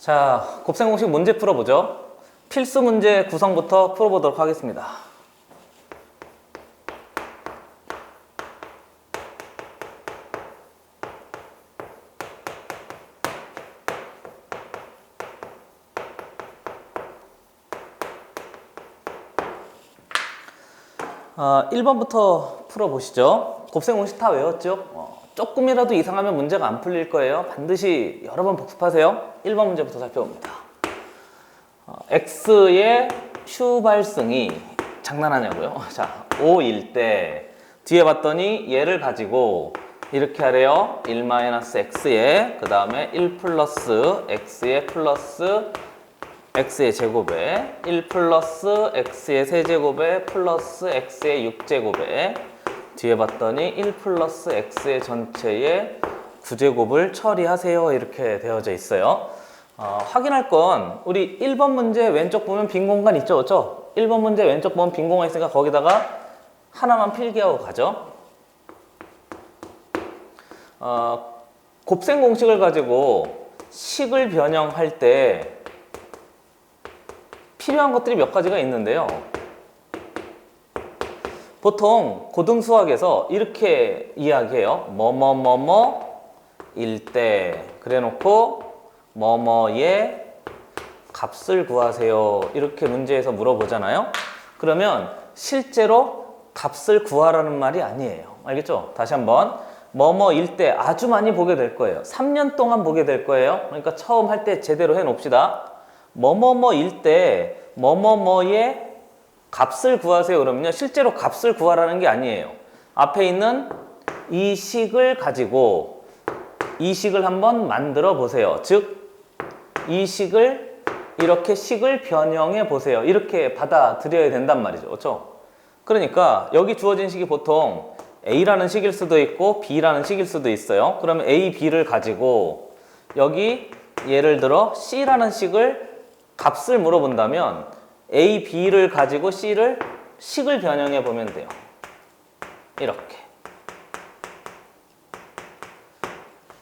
자, 곱셈 공식 문제 풀어보죠. 필수 문제 구성부터 풀어보도록 하겠습니다. 아, 1번부터 풀어보시죠. 곱셈 공식 다 외웠죠? 조금이라도 이상하면 문제가 안 풀릴 거예요. 반드시 여러 번 복습하세요. 1번 문제부터 살펴봅니다. x의 슈발승이 장난하냐고요? 자, 5일 때 뒤에 봤더니 얘를 가지고 이렇게 하래요. 1-x에 그 다음에 1 플러스 x의 플러스 x의 제곱에 1 플러스 x의 세제곱에 플러스 x의 6제곱에 뒤에 봤더니 1 플러스 x의 전체의 9제곱을 처리하세요. 이렇게 되어져 있어요. 확인할 건 우리 1번 문제 왼쪽 보면 빈 공간 있죠? 그렇죠? 1번 문제 왼쪽 보면 빈 공간 있으니까 거기다가 하나만 필기하고 가죠. 곱셈 공식을 가지고 식을 변형할 때 필요한 것들이 몇 가지가 있는데요. 보통 고등수학에서 이렇게 이야기해요. 뭐뭐뭐뭐일 때 그래 놓고 뭐뭐의 값을 구하세요. 이렇게 문제에서 물어보잖아요. 그러면 실제로 값을 구하라는 말이 아니에요. 알겠죠? 다시 한번 뭐뭐일 때 아주 많이 보게 될 거예요. 3년 동안 보게 될 거예요. 그러니까 처음 할 때 제대로 해 놓읍시다. 뭐뭐뭐일 때 뭐뭐뭐의 값을 구하세요. 그러면요, 실제로 값을 구하라는 게 아니에요. 앞에 있는 이 식을 가지고 이 식을 한번 만들어 보세요. 즉, 이 식을 이렇게 식을 변형해 보세요. 이렇게 받아들여야 된단 말이죠. 그렇죠? 그러니까 여기 주어진 식이 보통 A라는 식일 수도 있고 B라는 식일 수도 있어요. 그러면 A, B를 가지고 여기 예를 들어 C라는 식을 값을 물어본다면 A, B를 가지고 식을 변형해 보면 돼요. 이렇게.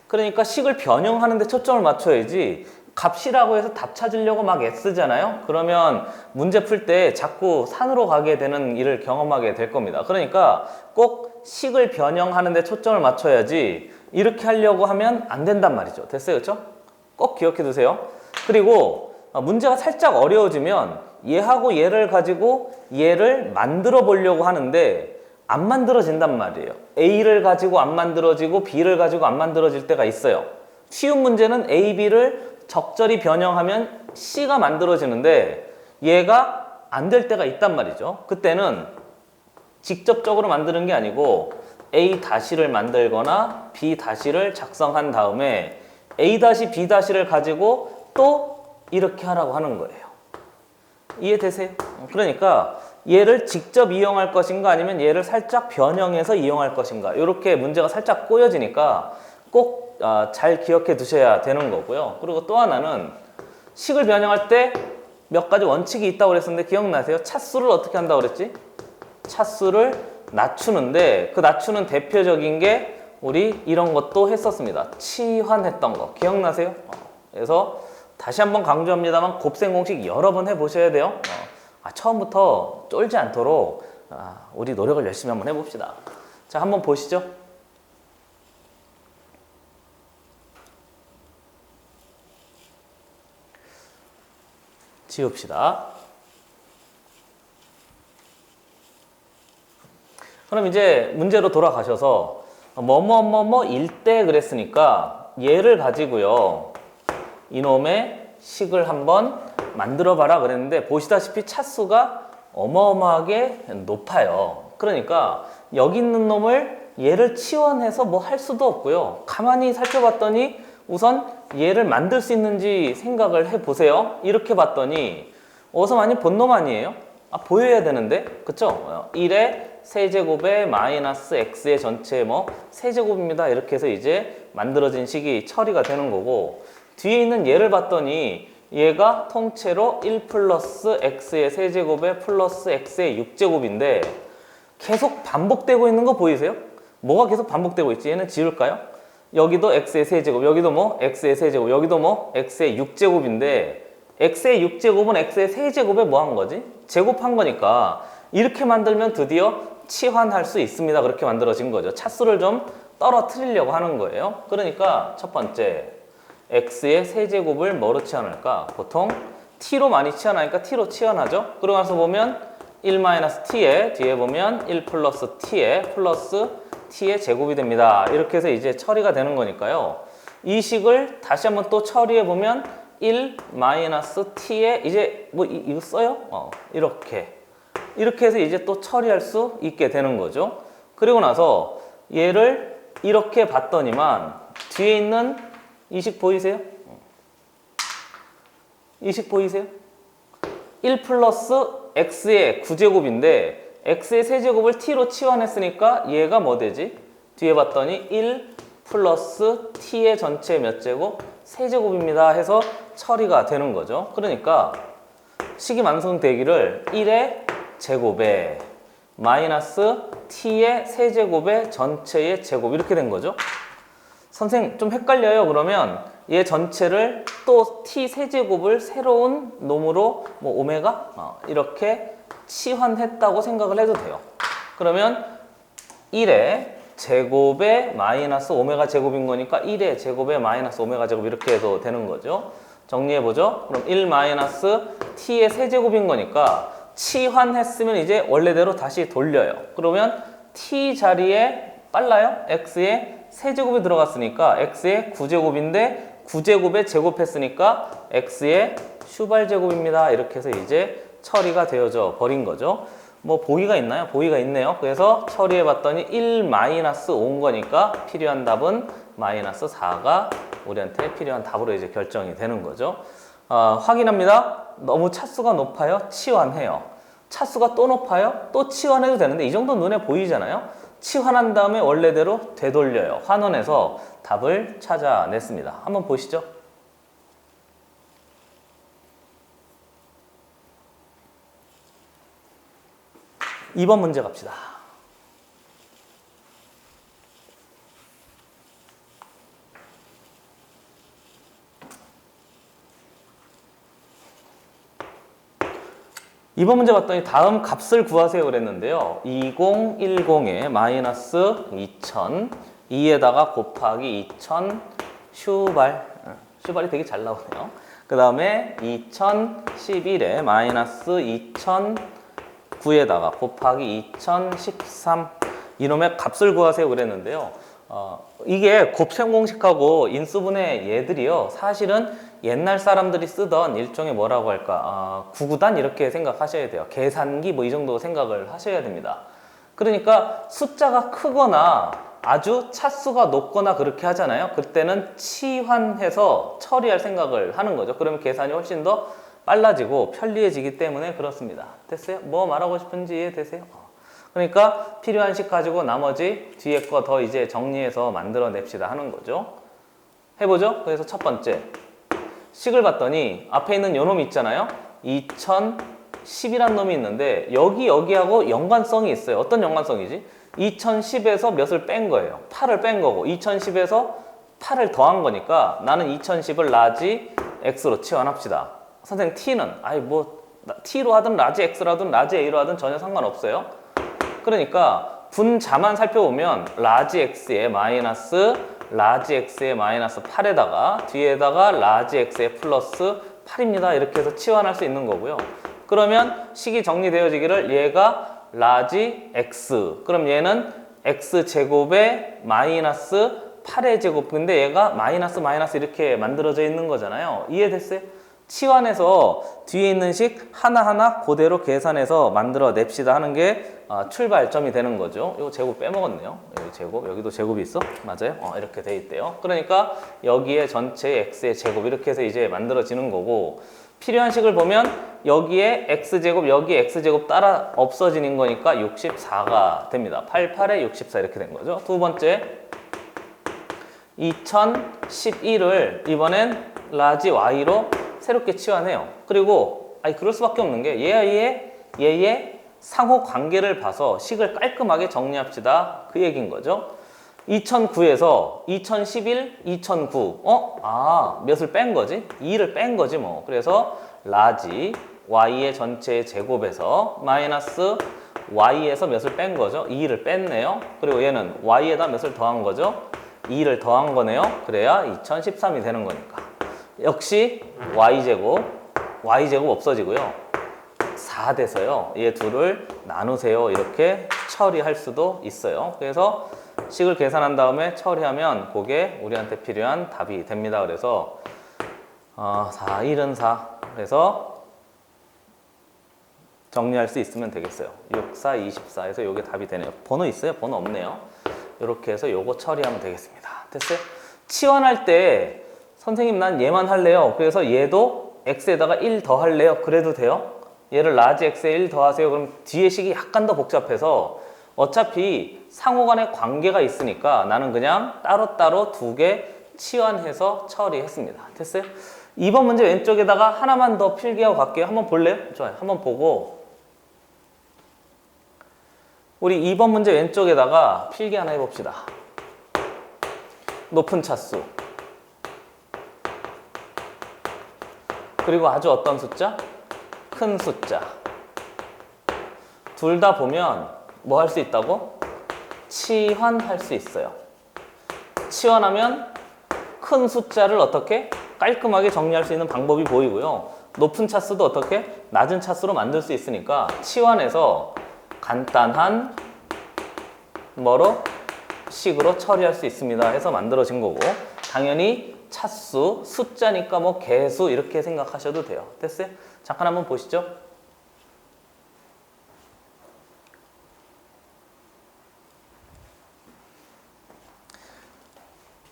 그러니까 식을 변형하는데 초점을 맞춰야지 값이라고 해서 답 찾으려고 막 애쓰잖아요. 그러면 문제 풀 때 자꾸 산으로 가게 되는 일을 경험하게 될 겁니다. 그러니까 꼭 식을 변형하는데 초점을 맞춰야지 이렇게 하려고 하면 안 된단 말이죠. 됐어요? 그렇죠? 꼭 기억해 두세요. 그리고 문제가 살짝 어려워지면 얘하고 얘를 가지고 얘를 만들어 보려고 하는데 안 만들어진단 말이에요. A를 가지고 안 만들어지고 B를 가지고 안 만들어질 때가 있어요. 쉬운 문제는 A, B를 적절히 변형하면 C가 만들어지는데 얘가 안 될 때가 있단 말이죠. 그때는 직접적으로 만드는 게 아니고 A-를 만들거나 B-를 작성한 다음에 A-B-를 가지고 또 이렇게 하라고 하는 거예요. 이해되세요? 그러니까 얘를 직접 이용할 것인가 아니면 얘를 살짝 변형해서 이용할 것인가, 이렇게 문제가 살짝 꼬여지니까 꼭 잘 기억해 두셔야 되는 거고요. 그리고 또 하나는 식을 변형할 때 몇 가지 원칙이 있다고 그랬었는데 기억나세요? 차수를 어떻게 한다고 그랬지? 차수를 낮추는데 그 낮추는 대표적인 게 우리 이런 것도 했었습니다. 치환했던 거 기억나세요? 그래서 다시 한번 강조합니다만 곱셈 공식 여러 번 해보셔야 돼요. 처음부터 쫄지 않도록 우리 노력을 열심히 한번 해봅시다. 자, 한번 보시죠. 지웁시다. 그럼 이제 문제로 돌아가셔서 뭐뭐뭐뭐일 때 그랬으니까 얘를 가지고요, 이놈의 식을 한번 만들어 봐라 그랬는데 보시다시피 차수가 어마어마하게 높아요. 그러니까 여기 있는 놈을 얘를 치환해서 뭐 할 수도 없고요. 가만히 살펴봤더니 우선 얘를 만들 수 있는지 생각을 해보세요. 이렇게 봤더니 어디서 많이 본 놈 아니에요? 보여야 되는데, 그쵸? 1의 세제곱에 마이너스 x의 전체 세제곱입니다. 이렇게 해서 이제 만들어진 식이 처리가 되는 거고, 뒤에 있는 얘를 봤더니 얘가 통째로 1 플러스 x의 세제곱에 플러스 x의 6제곱인데 계속 반복되고 있는 거 보이세요? 뭐가 계속 반복되고 있지? 얘는 지울까요? 여기도 x의 세제곱, 여기도 뭐 x의 세제곱, 여기도 뭐 x의 6제곱인데 x의 6제곱은 x의 세제곱에 뭐 한 거지? 제곱한 거니까 이렇게 만들면 드디어 치환할 수 있습니다. 그렇게 만들어진 거죠. 차수를 좀 떨어뜨리려고 하는 거예요. 그러니까 첫 번째 x의 세제곱을 뭐로 치환할까? 보통 t로 많이 치환하니까 t로 치환하죠. 그러고 나서 보면 1-t에 뒤에 보면 1 플러스 t에 플러스 t의 제곱이 됩니다. 이렇게 해서 이제 처리가 되는 거니까요. 이 식을 다시 한번 또 처리해 보면 1-t에 이제 뭐 이거 써요? 이렇게 해서 이제 또 처리할 수 있게 되는 거죠. 그리고 나서 얘를 이렇게 봤더니만 뒤에 있는 이 식 보이세요? 이 식 보이세요? 1 플러스 x의 9제곱인데 x의 세제곱을 t로 치환했으니까 얘가 뭐 되지? 뒤에 봤더니 1 플러스 t의 전체 몇 제곱? 세제곱입니다 해서 처리가 되는 거죠. 그러니까 식이 완성되기를 1의 제곱에 마이너스 t의 세제곱의 전체의 제곱 이렇게 된 거죠. 선생님 좀 헷갈려요. 그러면 얘 전체를 또 t 세제곱을 새로운 놈으로 뭐 오메가 이렇게 치환했다고 생각을 해도 돼요. 그러면 1의 제곱에 마이너스 오메가 제곱인 거니까 1의 제곱에 마이너스 오메가 제곱 이렇게 해도 되는 거죠. 정리해보죠. 그럼 1 마이너스 t의 세제곱인 거니까 치환했으면 이제 원래대로 다시 돌려요. 그러면 t 자리에 빨라요. x의 세제곱이 들어갔으니까 x의 9제곱인데 9제곱에 제곱했으니까 x의 슈발제곱입니다. 이렇게 해서 이제 처리가 되어져 버린 거죠. 뭐 보기가 있나요? 보기가 있네요. 그래서 처리해 봤더니 1-5인 거니까 필요한 답은 -4가 우리한테 필요한 답으로 이제 결정이 되는 거죠. 확인합니다. 너무 차수가 높아요? 치환해요. 차수가 또 높아요? 또 치환해도 되는데 이 정도 눈에 보이잖아요. 치환한 다음에 원래대로 되돌려요. 환원해서 답을 찾아냈습니다. 한번 보시죠. 2번 문제 갑시다. 이번 문제 봤더니 다음 값을 구하세요 그랬는데요. 2010에 마이너스 2000, 2에다가 곱하기 2000 슈발이 되게 잘 나오네요. 그 다음에 2011에 마이너스 2009에다가 곱하기 2013 이놈의 값을 구하세요 그랬는데요. 이게 곱셈 공식하고 인수분해 얘들이요. 사실은 옛날 사람들이 쓰던 일종의 뭐라고 할까 구구단 이렇게 생각하셔야 돼요. 계산기 뭐 이 정도 생각을 하셔야 됩니다. 그러니까 숫자가 크거나 아주 차수가 높거나 그렇게 하잖아요. 그때는 치환해서 처리할 생각을 하는 거죠. 그러면 계산이 훨씬 더 빨라지고 편리해지기 때문에 그렇습니다. 됐어요? 뭐 말하고 싶은지 이해되세요? 그러니까 필요한 식 가지고 나머지 뒤에 거 더 이제 정리해서 만들어냅시다 하는 거죠. 해보죠. 그래서 첫 번째 식을 봤더니 앞에 있는 요 놈 있잖아요. 2010이란 놈이 있는데 여기하고 연관성이 있어요. 어떤 연관성이지? 2010에서 몇을 뺀 거예요. 8을 뺀 거고 2010에서 8을 더한 거니까 나는 2010을 라지 x로 치환합시다. 선생님 t는 t로 하든 라지 x로 하든 라지 a로 하든 전혀 상관없어요. 그러니까 분자만 살펴보면 라지 x에 마이너스 라지 x에 마이너스 8에다가 뒤에다가 라지 x에 플러스 8입니다. 이렇게 해서 치환할 수 있는 거고요. 그러면 식이 정리되어지기를 얘가 라지 x 그럼 얘는 x제곱에 마이너스 8의 제곱 근데 얘가 마이너스 이렇게 만들어져 있는 거잖아요. 이해됐어요? 치환해서 뒤에 있는 식 하나하나 그대로 계산해서 만들어냅시다 하는 게 출발점이 되는 거죠. 이거 제곱 빼먹었네요. 여기 제곱, 여기도 제곱이 있어? 맞아요? 이렇게 돼 있대요. 그러니까 여기에 전체 x의 제곱 이렇게 해서 이제 만들어지는 거고 필요한 식을 보면 여기에 x제곱, 여기에 x제곱 따라 없어지는 거니까 64가 됩니다. 88에 64 이렇게 된 거죠. 두 번째 2011을 이번엔 라지 y로 새롭게 치환해요. 그리고 그럴 수밖에 없는 게 얘의 상호 관계를 봐서 식을 깔끔하게 정리합시다. 그 얘기인 거죠. 2009에서 2011, 2009. 몇을 뺀 거지? 2를 뺀 거지 뭐. 그래서 라지 y의 전체 제곱에서 마이너스 y에서 몇을 뺀 거죠? 2를 뺐네요. 그리고 얘는 y에다 몇을 더한 거죠? 2를 더한 거네요. 그래야 2013이 되는 거니까. 역시 y제곱 없어지고요. 4 돼서요. 얘 둘을 나누세요. 이렇게 처리할 수도 있어요. 그래서 식을 계산한 다음에 처리하면 그게 우리한테 필요한 답이 됩니다. 그래서 4, 1은 4. 그래서 정리할 수 있으면 되겠어요. 6, 4, 24에서 요게 답이 되네요. 번호 있어요? 번호 없네요. 이렇게 해서 요거 처리하면 되겠습니다. 됐어요? 치환할 때 선생님 난 얘만 할래요. 그래서 얘도 x에다가 1 더 할래요. 그래도 돼요? 얘를 라지 x에 1 더하세요. 그럼 뒤에 식이 약간 더 복잡해서 어차피 상호간에 관계가 있으니까 나는 그냥 따로따로 두 개 치환해서 처리했습니다. 됐어요? 2번 문제 왼쪽에다가 하나만 더 필기하고 갈게요. 한번 볼래요? 좋아요. 한번 보고 우리 2번 문제 왼쪽에다가 필기 하나 해봅시다. 높은 차수 그리고 아주 어떤 숫자? 큰 숫자. 둘 다 보면 뭐 할 수 있다고? 치환할 수 있어요. 치환하면 큰 숫자를 어떻게? 깔끔하게 정리할 수 있는 방법이 보이고요. 높은 차수도 어떻게? 낮은 차수로 만들 수 있으니까 치환해서 간단한 식으로 처리할 수 있습니다 해서 만들어진 거고, 당연히 차수, 숫자니까 뭐 개수 이렇게 생각하셔도 돼요. 됐어요? 잠깐 한번 보시죠.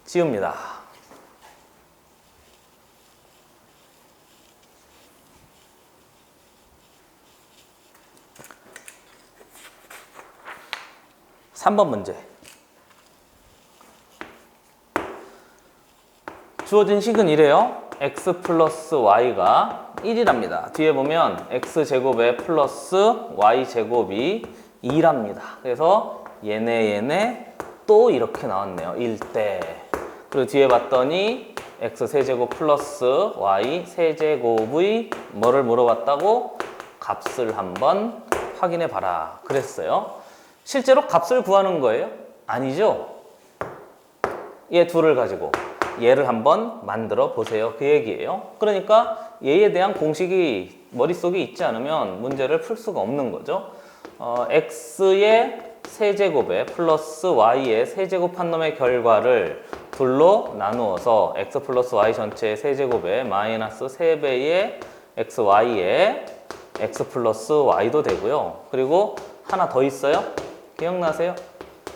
지웁니다. (3번) 문제. 주어진 식은 이래요. x 플러스 y가 1이랍니다. 뒤에 보면 x제곱에 플러스 y제곱이 2랍니다. 그래서 얘네 또 이렇게 나왔네요. 1대. 그리고 뒤에 봤더니 x세제곱 플러스 y세제곱의 뭐를 물어봤다고? 값을 한번 확인해 봐라 그랬어요. 실제로 값을 구하는 거예요? 아니죠? 얘 둘을 가지고 얘를 한번 만들어 보세요. 그 얘기예요. 그러니까 얘에 대한 공식이 머릿속에 있지 않으면 문제를 풀 수가 없는 거죠. x의 세제곱에 플러스 y의 세제곱한 놈의 결과를 둘로 나누어서 x 플러스 y 전체의 세제곱에 마이너스 3배의 xy에 x 플러스 y도 되고요. 그리고 하나 더 있어요. 기억나세요?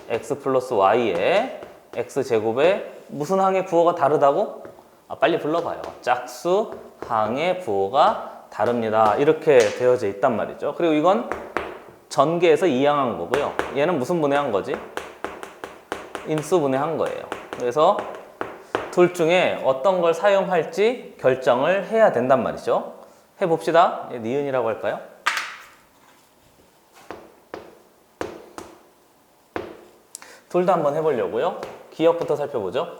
x 플러스 y에 x제곱에 무슨 항의 부호가 다르다고? 빨리 불러봐요. 짝수 항의 부호가 다릅니다. 이렇게 되어져 있단 말이죠. 그리고 이건 전개해서 이항한 거고요. 얘는 무슨 분해한 거지? 인수 분해한 거예요. 그래서 둘 중에 어떤 걸 사용할지 결정을 해야 된단 말이죠. 해봅시다. 니은이라고 할까요? 둘 다 한번 해보려고요. 기억부터 살펴보죠.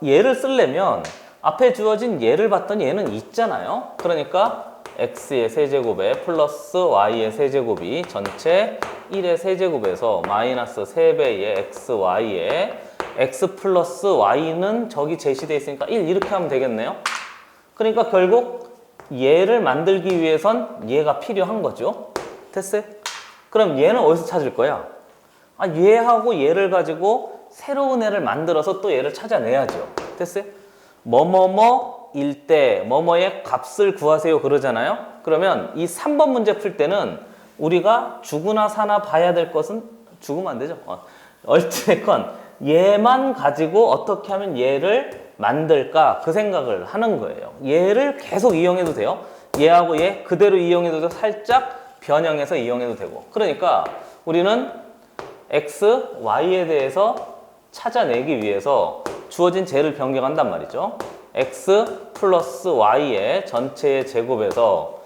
얘를 쓰려면 앞에 주어진 얘를 봤더니 얘는 있잖아요. 그러니까 x의 세제곱에 플러스 y의 세제곱이 전체 1의 세제곱에서 마이너스 3배의 xy에 x 플러스 y는 저기 제시되어 있으니까 1 이렇게 하면 되겠네요. 그러니까 결국 얘를 만들기 위해선 얘가 필요한 거죠. 됐어요? 그럼 얘는 어디서 찾을 거야? 얘하고 얘를 가지고 새로운 애를 만들어서 또 얘를 찾아내야죠. 됐어요? 뭐뭐뭐일 때 뭐뭐의 값을 구하세요 그러잖아요. 그러면 이 3번 문제 풀 때는 우리가 주구나 사나 봐야 될 것은, 죽으면 안 되죠. 어쨌건 얘만 가지고 어떻게 하면 얘를 만들까 그 생각을 하는 거예요. 얘를 계속 이용해도 돼요. 얘하고 얘 그대로 이용해도 되고 살짝 변형해서 이용해도 되고. 그러니까 우리는 x, y에 대해서 찾아내기 위해서 주어진 쟤를 변경한단 말이죠. x 플러스 y의 전체의 제곱에서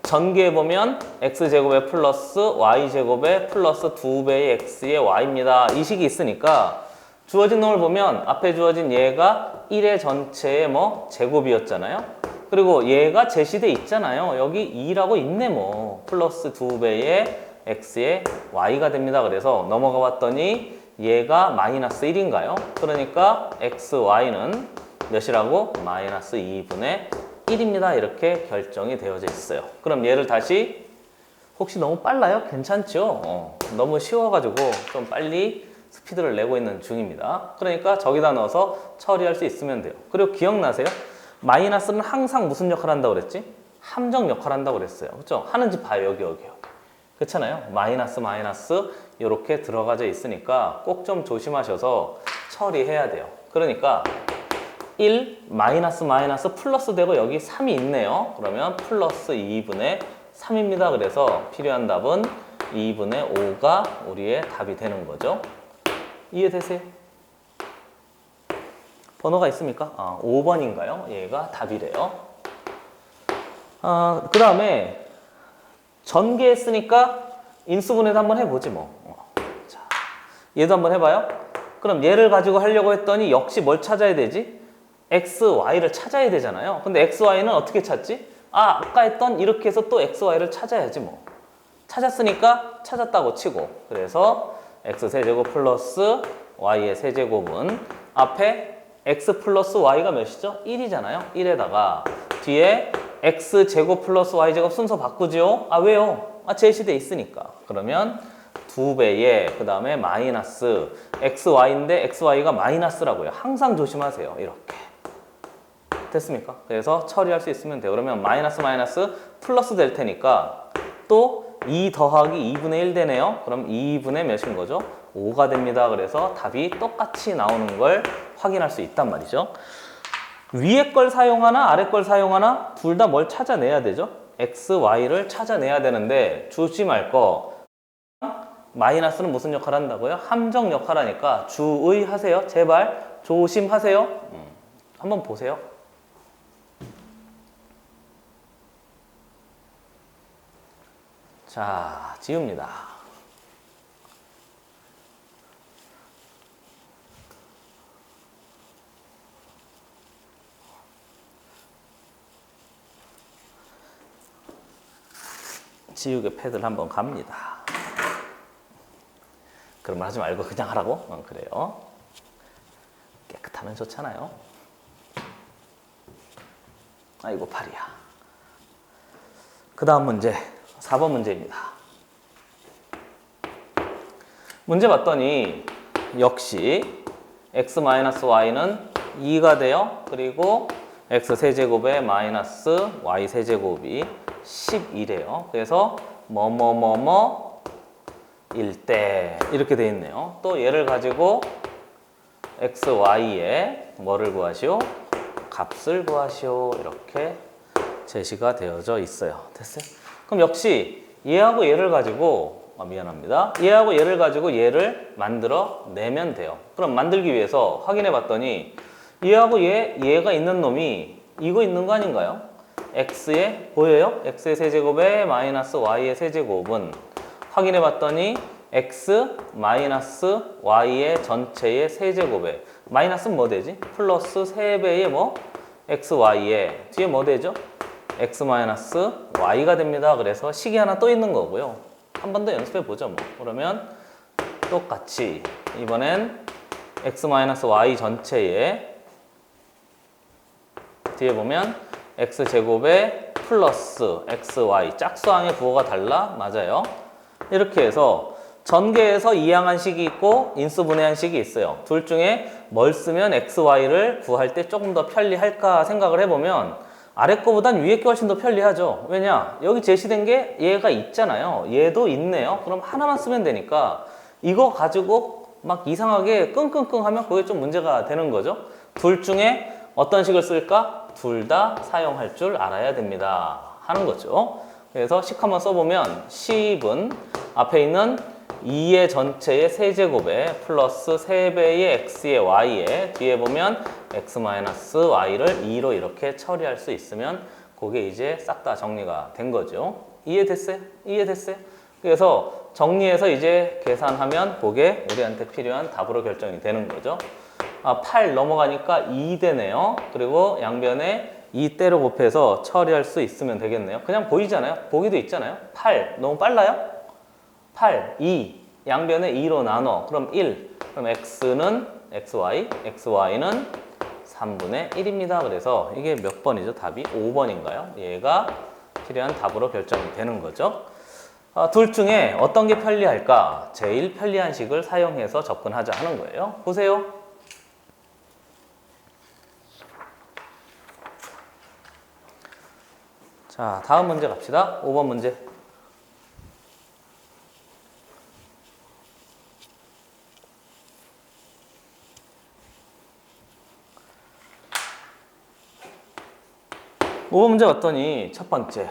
전개해 보면 x제곱에 플러스 y제곱에 플러스 2배의 x의 y입니다. 이 식이 있으니까 주어진 놈을 보면 앞에 주어진 얘가 1의 전체의 뭐 제곱이었잖아요. 그리고 얘가 제시돼 있잖아요. 여기 2라고 있네 뭐. 플러스 2배의 x의 y가 됩니다. 그래서 넘어가 봤더니 얘가 마이너스 1인가요? 그러니까 xy는 몇이라고? 마이너스 2분의 1입니다. 이렇게 결정이 되어져 있어요. 그럼 얘를 다시 혹시 너무 빨라요? 괜찮죠? 너무 쉬워가지고 좀 빨리 스피드를 내고 있는 중입니다. 그러니까 저기다 넣어서 처리할 수 있으면 돼요. 그리고 기억나세요? 마이너스는 항상 무슨 역할을 한다고 그랬지? 함정 역할을 한다고 그랬어요. 그렇죠? 하는지 봐요. 여기. 그렇잖아요. 마이너스 이렇게 들어가져 있으니까 꼭 좀 조심하셔서 처리해야 돼요. 그러니까 1 마이너스 플러스 되고 여기 3이 있네요. 그러면 플러스 2분의 3입니다. 그래서 필요한 답은 2분의 5가 우리의 답이 되는 거죠. 이해되세요? 번호가 있습니까? 5번인가요? 얘가 답이래요. 그 다음에 전개했으니까 인수분해도 한번 해보지 뭐. 자, 얘도 한번 해봐요. 그럼 얘를 가지고 하려고 했더니 역시 뭘 찾아야 되지? x, y를 찾아야 되잖아요. 근데 x, y는 어떻게 찾지? 아까 했던 이렇게 해서 또 x, y를 찾아야지 뭐. 찾았으니까 찾았다고 치고. 그래서 x 세제곱 플러스 y의 세제곱은 앞에 x 플러스 y가 몇이죠? 1이잖아요. 1에다가 뒤에 x 제곱 플러스 y 제곱 순서 바꾸죠? 왜요? 제시돼 있으니까. 그러면 2배의 그 다음에 마이너스 xy인데 xy가 마이너스라고요. 항상 조심하세요. 이렇게. 됐습니까? 그래서 처리할 수 있으면 돼요. 그러면 마이너스 플러스 될 테니까 또 2 더하기 2분의 1 되네요. 그럼 2분의 몇인 거죠? 5가 됩니다. 그래서 답이 똑같이 나오는 걸 확인할 수 있단 말이죠. 위에 걸 사용하나 아래 걸 사용하나 둘 다 뭘 찾아내야 되죠? x, y를 찾아내야 되는데 조심할 거 마이너스는 무슨 역할 한다고요? 함정 역할 하니까 주의하세요. 제발 조심하세요. 한번 보세요. 자, 지웁니다. 지우개 패드를 한번 갑니다. 그런 말 하지 말고 그냥 하라고? 그래요. 깨끗하면 좋잖아요. 아이고 팔이야. 그 다음 문제 4번 문제입니다. 문제 봤더니 역시 x-y는 2가 돼요. 그리고 x세제곱에 마이너스 y세제곱이 10이래요. 그래서 일대 이렇게 돼 있네요. 또 얘를 가지고 x, y의 뭐를 구하시오? 값을 구하시오. 이렇게 제시가 되어져 있어요. 됐어요? 그럼 역시 얘하고 얘를 가지고 미안합니다. 얘하고 얘를 가지고 얘를 만들어 내면 돼요. 그럼 만들기 위해서 확인해 봤더니 얘하고 얘가 있는 놈이 이거 있는 거 아닌가요? x의 보여요? x의 세제곱에 마이너스 y의 세제곱은 확인해 봤더니 x 마이너스 y의 전체의 세제곱에 마이너스는 뭐 되지? 플러스 3배의 뭐? xy에 뒤에 뭐 되죠? x 마이너스 y가 됩니다. 그래서 식이 하나 또 있는 거고요. 한 번 더 연습해 보죠 뭐. 그러면 똑같이 이번엔 x 마이너스 y 전체에 뒤에 보면 x제곱에 플러스 xy 짝수항의 부호가 달라? 맞아요. 이렇게 해서 전개해서 이항한 식이 있고 인수분해한 식이 있어요. 둘 중에 뭘 쓰면 xy를 구할 때 조금 더 편리할까 생각을 해보면 아래 거보단 위에 게 훨씬 더 편리하죠. 왜냐? 여기 제시된 게 얘가 있잖아요. 얘도 있네요. 그럼 하나만 쓰면 되니까 이거 가지고 막 이상하게 끙끙끙 하면 그게 좀 문제가 되는 거죠. 둘 중에 어떤 식을 쓸까? 둘 다 사용할 줄 알아야 됩니다. 하는 거죠. 그래서 식 한번 써보면 10은 앞에 있는 2의 전체의 세제곱에 플러스 3배의 x의 y에 뒤에 보면 x-y를 2로 이렇게 처리할 수 있으면 그게 이제 싹 다 정리가 된 거죠. 이해됐어요? 이해됐어요? 그래서 정리해서 이제 계산하면 그게 우리한테 필요한 답으로 결정이 되는 거죠. 8 넘어가니까 2 되네요. 그리고 양변에 2대로 곱해서 처리할 수 있으면 되겠네요. 그냥 보이잖아요. 보기도 있잖아요. 8 너무 빨라요? 8, 2 양변에 2로 나눠. 그럼 1. 그럼 x는 xy, xy는 3분의 1입니다. 그래서 이게 몇 번이죠? 답이 5번인가요? 얘가 필요한 답으로 결정이 되는 거죠. 둘 중에 어떤 게 편리할까? 제일 편리한 식을 사용해서 접근하자 하는 거예요. 보세요. 자, 다음 문제 갑시다. 5번 문제. 오 번 문제 봤더니 첫 번째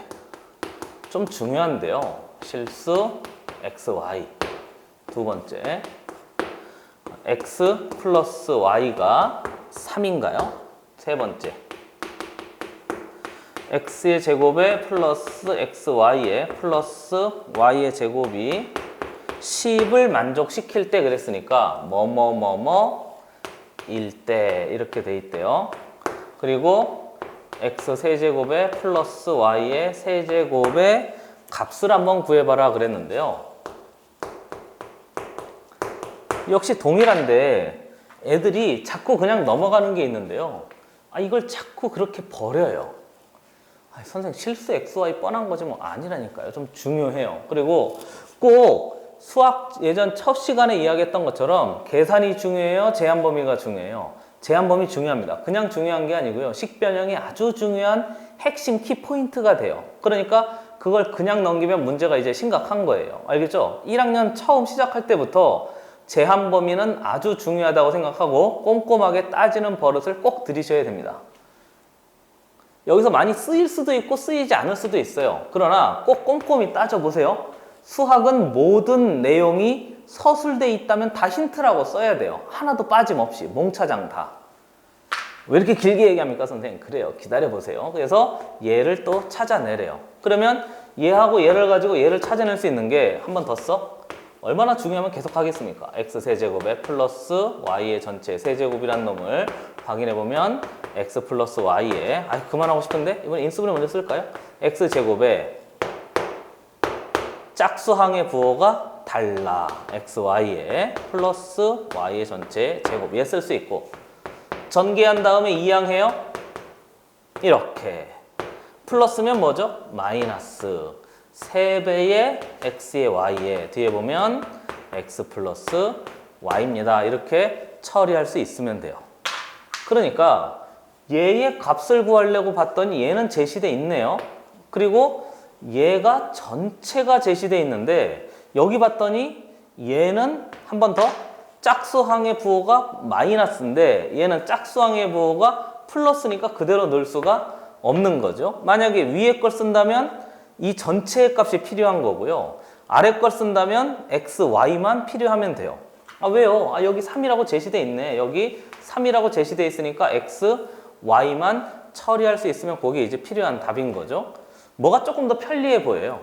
좀 중요한데요. 실수 xy. 두 번째 x 플러스 y가 3인가요? 세 번째 x의 제곱에 플러스 xy에 플러스 y의 제곱이 10을 만족시킬 때 그랬으니까 뭐뭐뭐뭐 1대 이렇게 돼 있대요. 그리고 x 세제곱에 플러스 y의 세제곱의 값을 한번 구해봐라 그랬는데요. 역시 동일한데 애들이 자꾸 그냥 넘어가는 게 있는데요. 이걸 자꾸 그렇게 버려요. 선생님 실수 xy 뻔한 거지 뭐 아니라니까요. 좀 중요해요. 그리고 꼭 수학 예전 첫 시간에 이야기했던 것처럼 계산이 중요해요? 제한 범위가 중요해요? 제한 범위 중요합니다. 그냥 중요한 게 아니고요. 식변형이 아주 중요한 핵심 키포인트가 돼요. 그러니까 그걸 그냥 넘기면 문제가 이제 심각한 거예요. 알겠죠? 1학년 처음 시작할 때부터 제한 범위는 아주 중요하다고 생각하고 꼼꼼하게 따지는 버릇을 꼭 들이셔야 됩니다. 여기서 많이 쓰일 수도 있고 쓰이지 않을 수도 있어요. 그러나 꼭 꼼꼼히 따져보세요. 수학은 모든 내용이 서술돼 있다면 다 힌트라고 써야 돼요. 하나도 빠짐없이 몽차장 다. 왜 이렇게 길게 얘기합니까 선생님? 그래요. 기다려보세요. 그래서 얘를 또 찾아내래요. 그러면 얘하고 얘를 가지고 얘를 찾아낼 수 있는 게 한 번 더 써? 얼마나 중요하면 계속 하겠습니까? x 세제곱에 플러스 y의 전체 세제곱이라는 놈을 확인해보면 x 플러스 y에 그만하고 싶은데 이번 인수분해 먼저 쓸까요? x 제곱에 짝수항의 부호가 달라 xy에 플러스 y의 전체 제곱 얘 쓸 수 있고 전개한 다음에 이항해요? 이렇게 플러스면 뭐죠? 마이너스 3배의 x의 y에 뒤에 보면 x 플러스 y입니다. 이렇게 처리할 수 있으면 돼요. 그러니까 얘의 값을 구하려고 봤더니 얘는 제시돼 있네요. 그리고 얘가 전체가 제시돼 있는데 여기 봤더니 얘는 한 번 더 짝수항의 부호가 마이너스인데 얘는 짝수항의 부호가 플러스니까 그대로 넣을 수가 없는 거죠. 만약에 위에 걸 쓴다면 이 전체의 값이 필요한 거고요. 아래 걸 쓴다면 x, y만 필요하면 돼요. 왜요? 여기 3이라고 제시돼 있네. 여기 3이라고 제시돼 있으니까 x, y만 처리할 수 있으면 그게 이제 필요한 답인 거죠. 뭐가 조금 더 편리해 보여요.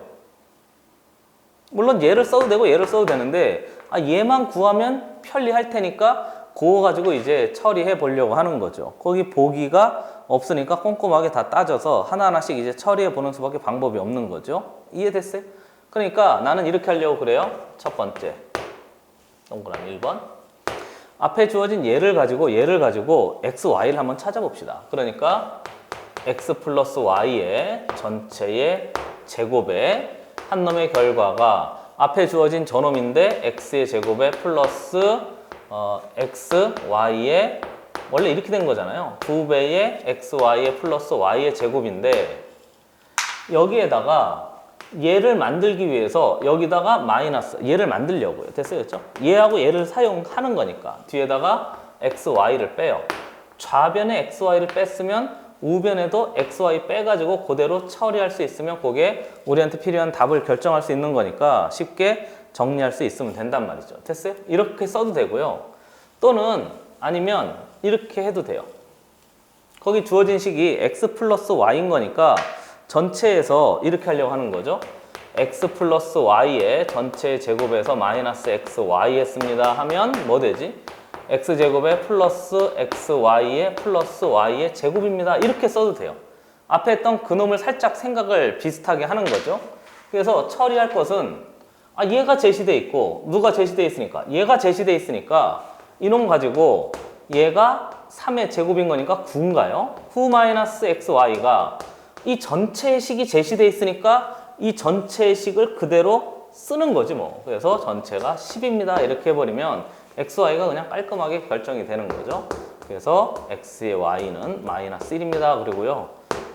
물론 얘를 써도 되고 얘를 써도 되는데 얘만 구하면 편리할 테니까 그거 가지고 이제 처리해 보려고 하는 거죠. 거기 보기가 없으니까 꼼꼼하게 다 따져서 하나하나씩 이제 처리해 보는 수밖에 방법이 없는 거죠. 이해됐어요? 그러니까 나는 이렇게 하려고 그래요. 첫 번째 동그라미 1번 앞에 주어진 얘를 가지고 x, y를 한번 찾아봅시다. 그러니까 x 플러스 y의 전체의 제곱에 한 놈의 결과가 앞에 주어진 저놈인데 x의 제곱에 플러스 x, y의 원래 이렇게 된 거잖아요. 2배의 x, y의 플러스 y의 제곱인데 여기에다가 얘를 만들기 위해서 여기다가 마이너스 얘를 만들려고요. 됐어요? 그렇죠? 얘하고 얘를 사용하는 거니까 뒤에다가 x, y를 빼요. 좌변에 x, y를 뺐으면 우변에도 x, y 빼가지고 그대로 처리할 수 있으면 그게 우리한테 필요한 답을 결정할 수 있는 거니까 쉽게 정리할 수 있으면 된단 말이죠. 됐어요? 이렇게 써도 되고요. 또는 아니면 이렇게 해도 돼요. 거기 주어진 식이 x 플러스 y인 거니까 전체에서 이렇게 하려고 하는 거죠. x 플러스 y의 전체 제곱에서 마이너스 xy 했습니다 하면 뭐 되지? x제곱에 플러스 xy의 플러스 y의 제곱입니다. 이렇게 써도 돼요. 앞에 했던 그놈을 살짝 생각을 비슷하게 하는 거죠. 그래서 처리할 것은 얘가 제시돼 있고 누가 제시돼 있으니까 얘가 제시돼 있으니까 이놈 가지고 얘가 3의 제곱인 거니까 9인가요? 9 마이너스 xy가 이 전체의 식이 제시돼 있으니까 이 전체의 식을 그대로 쓰는 거지 뭐. 그래서 전체가 10입니다. 이렇게 해버리면 xy가 그냥 깔끔하게 결정이 되는 거죠. 그래서 x의 y는 마이너스 1입니다. 그리고요.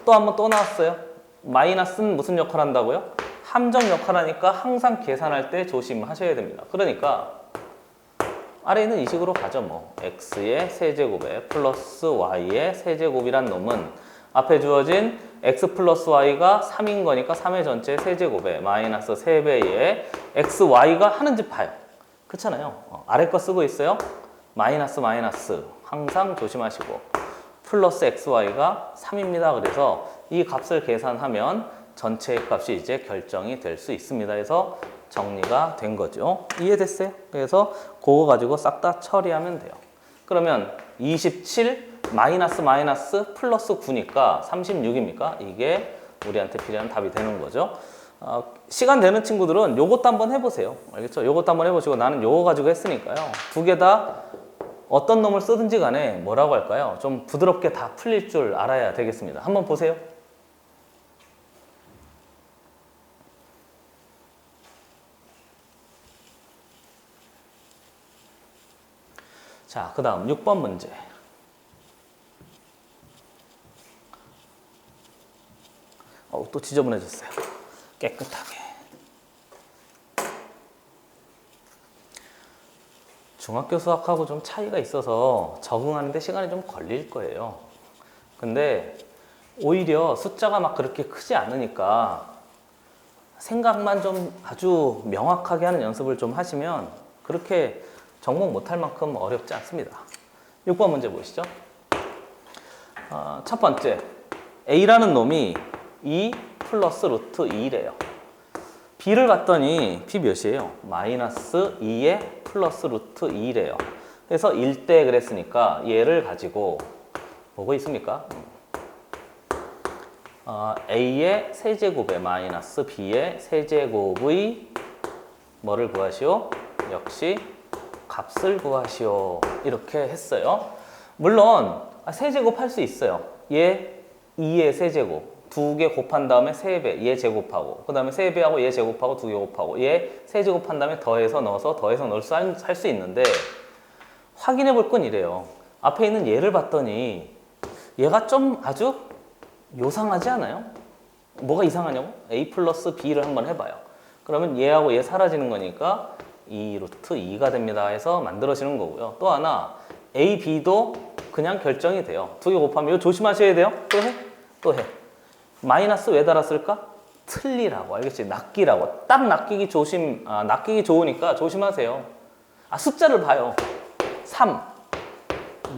또 한 번 또 나왔어요. 마이너스는 무슨 역할 한다고요? 함정 역할 하니까 항상 계산할 때 조심하셔야 됩니다. 그러니까 아래 있는 이 식으로 가죠 뭐. x의 세제곱에 플러스 y의 세제곱이란 놈은 앞에 주어진 x 플러스 y가 3인 거니까 3의 전체 세제곱에 마이너스 3배의 xy가 하는 집 봐요. 그렇잖아요. 아래 거 쓰고 있어요. 마이너스 마이너스 항상 조심하시고 플러스 xy가 3입니다. 그래서 이 값을 계산하면 전체의 값이 이제 결정이 될 수 있습니다. 그래서 정리가 된 거죠. 이해됐어요? 그래서 그거 가지고 싹 다 처리하면 돼요. 그러면 27 마이너스 마이너스 플러스 9니까 36입니까? 이게 우리한테 필요한 답이 되는 거죠. 시간 되는 친구들은 요것도 한번 해보세요. 알겠죠? 요것도 한번 해보시고 나는 요거 가지고 했으니까요. 두 개 다 어떤 놈을 쓰든지 간에 뭐라고 할까요? 좀 부드럽게 다 풀릴 줄 알아야 되겠습니다. 한번 보세요. 자, 그 다음 6번 문제. 또 지저분해졌어요. 깨끗하게. 중학교 수학하고 좀 차이가 있어서 적응하는데 시간이 좀 걸릴 거예요. 근데 오히려 숫자가 막 그렇게 크지 않으니까 생각만 좀 아주 명확하게 하는 연습을 좀 하시면 그렇게 정복 못할 만큼 어렵지 않습니다. 6번 문제 보시죠. 첫 번째, A라는 놈이 2 플러스 루트 2래요. B를 봤더니 B 몇이에요? 마이너스 2에 플러스 루트 2래요. 그래서 1대 그랬으니까 얘를 가지고 뭐가 있습니까? A의 세제곱에 마이너스 B의 세제곱의 뭐를 구하시오? 역시 값을 구하시오. 이렇게 했어요. 물론 세제곱 할 수 있어요. 얘 2의 세제곱 두 개 곱한 다음에 3배 얘 제곱하고 그 다음에 3배하고 얘 제곱하고 두 개 곱하고 얘 세제곱한 다음에 더해서 넣어서 더해서 넣을 수 할 수 있는데 확인해 볼 건 이래요. 앞에 있는 얘를 봤더니 얘가 좀 아주 요상하지 않아요? 뭐가 이상하냐고? A 플러스 B를 한번 해봐요. 그러면 얘하고 얘 사라지는 거니까 2 루트 2가 됩니다 해서 만들어지는 거고요. 또 하나 A, B도 그냥 결정이 돼요. 두 개 곱하면 이거 조심하셔야 돼요. 또 해? 또 해. 마이너스 왜 달았을까? 틀리라고. 알겠지? 낚이라고. 딱 낚이기 낚이기 좋으니까 조심하세요. 숫자를 봐요. 3,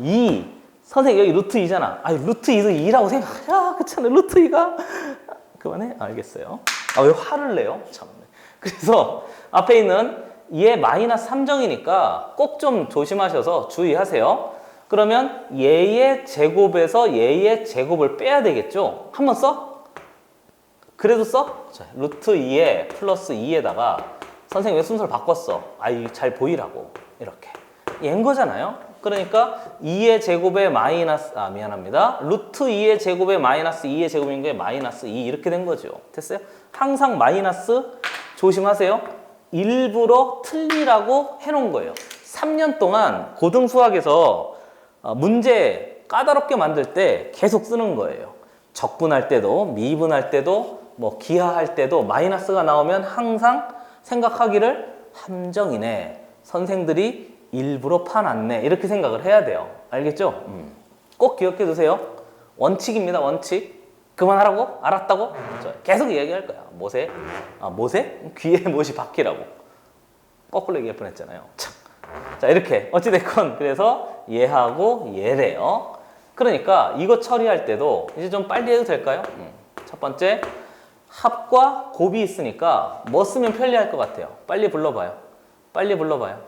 2. 선생님 여기 루트 2잖아. 루트 2도 2라고 생각하냐? 그렇잖아요. 루트 2가. 그만해? 알겠어요. 왜 화를 내요? 참. 그래서 앞에 있는 얘 마이너스 3정이니까 꼭 좀 조심하셔서 주의하세요. 그러면 얘의 제곱에서 얘의 제곱을 빼야 되겠죠? 한번 써? 그래도 써? 자, 루트 2에 플러스 2에다가 선생님 왜 순서를 바꿨어? 잘 보이라고. 이렇게. 얘인 거잖아요? 그러니까 2의 제곱에 마이너스, 미안합니다. 루트 2의 제곱에 마이너스 2의 제곱인 게 마이너스 2 이렇게 된 거죠. 됐어요? 항상 마이너스 조심하세요. 일부러 틀리라고 해놓은 거예요. 3년 동안 고등수학에서 문제 까다롭게 만들 때 계속 쓰는 거예요. 적분할 때도 미분할 때도 뭐 기하할 때도 마이너스가 나오면 항상 생각하기를 함정이네. 선생들이 일부러 파놨네. 이렇게 생각을 해야 돼요. 알겠죠? 꼭 기억해 두세요. 원칙입니다. 원칙. 그만하라고? 알았다고? 계속 얘기할 거야. 모세? 모세? 귀에 못이 박히라고. 거꾸로 얘기할 뻔했잖아요. 참. 자, 이렇게 어찌됐건 그래서 얘하고 얘래요. 그러니까 이거 처리할 때도 이제 좀 빨리 해도 될까요? 첫 번째, 합과 곱이 있으니까 뭐 쓰면 편리할 것 같아요? 빨리 불러봐요. 빨리 불러봐요.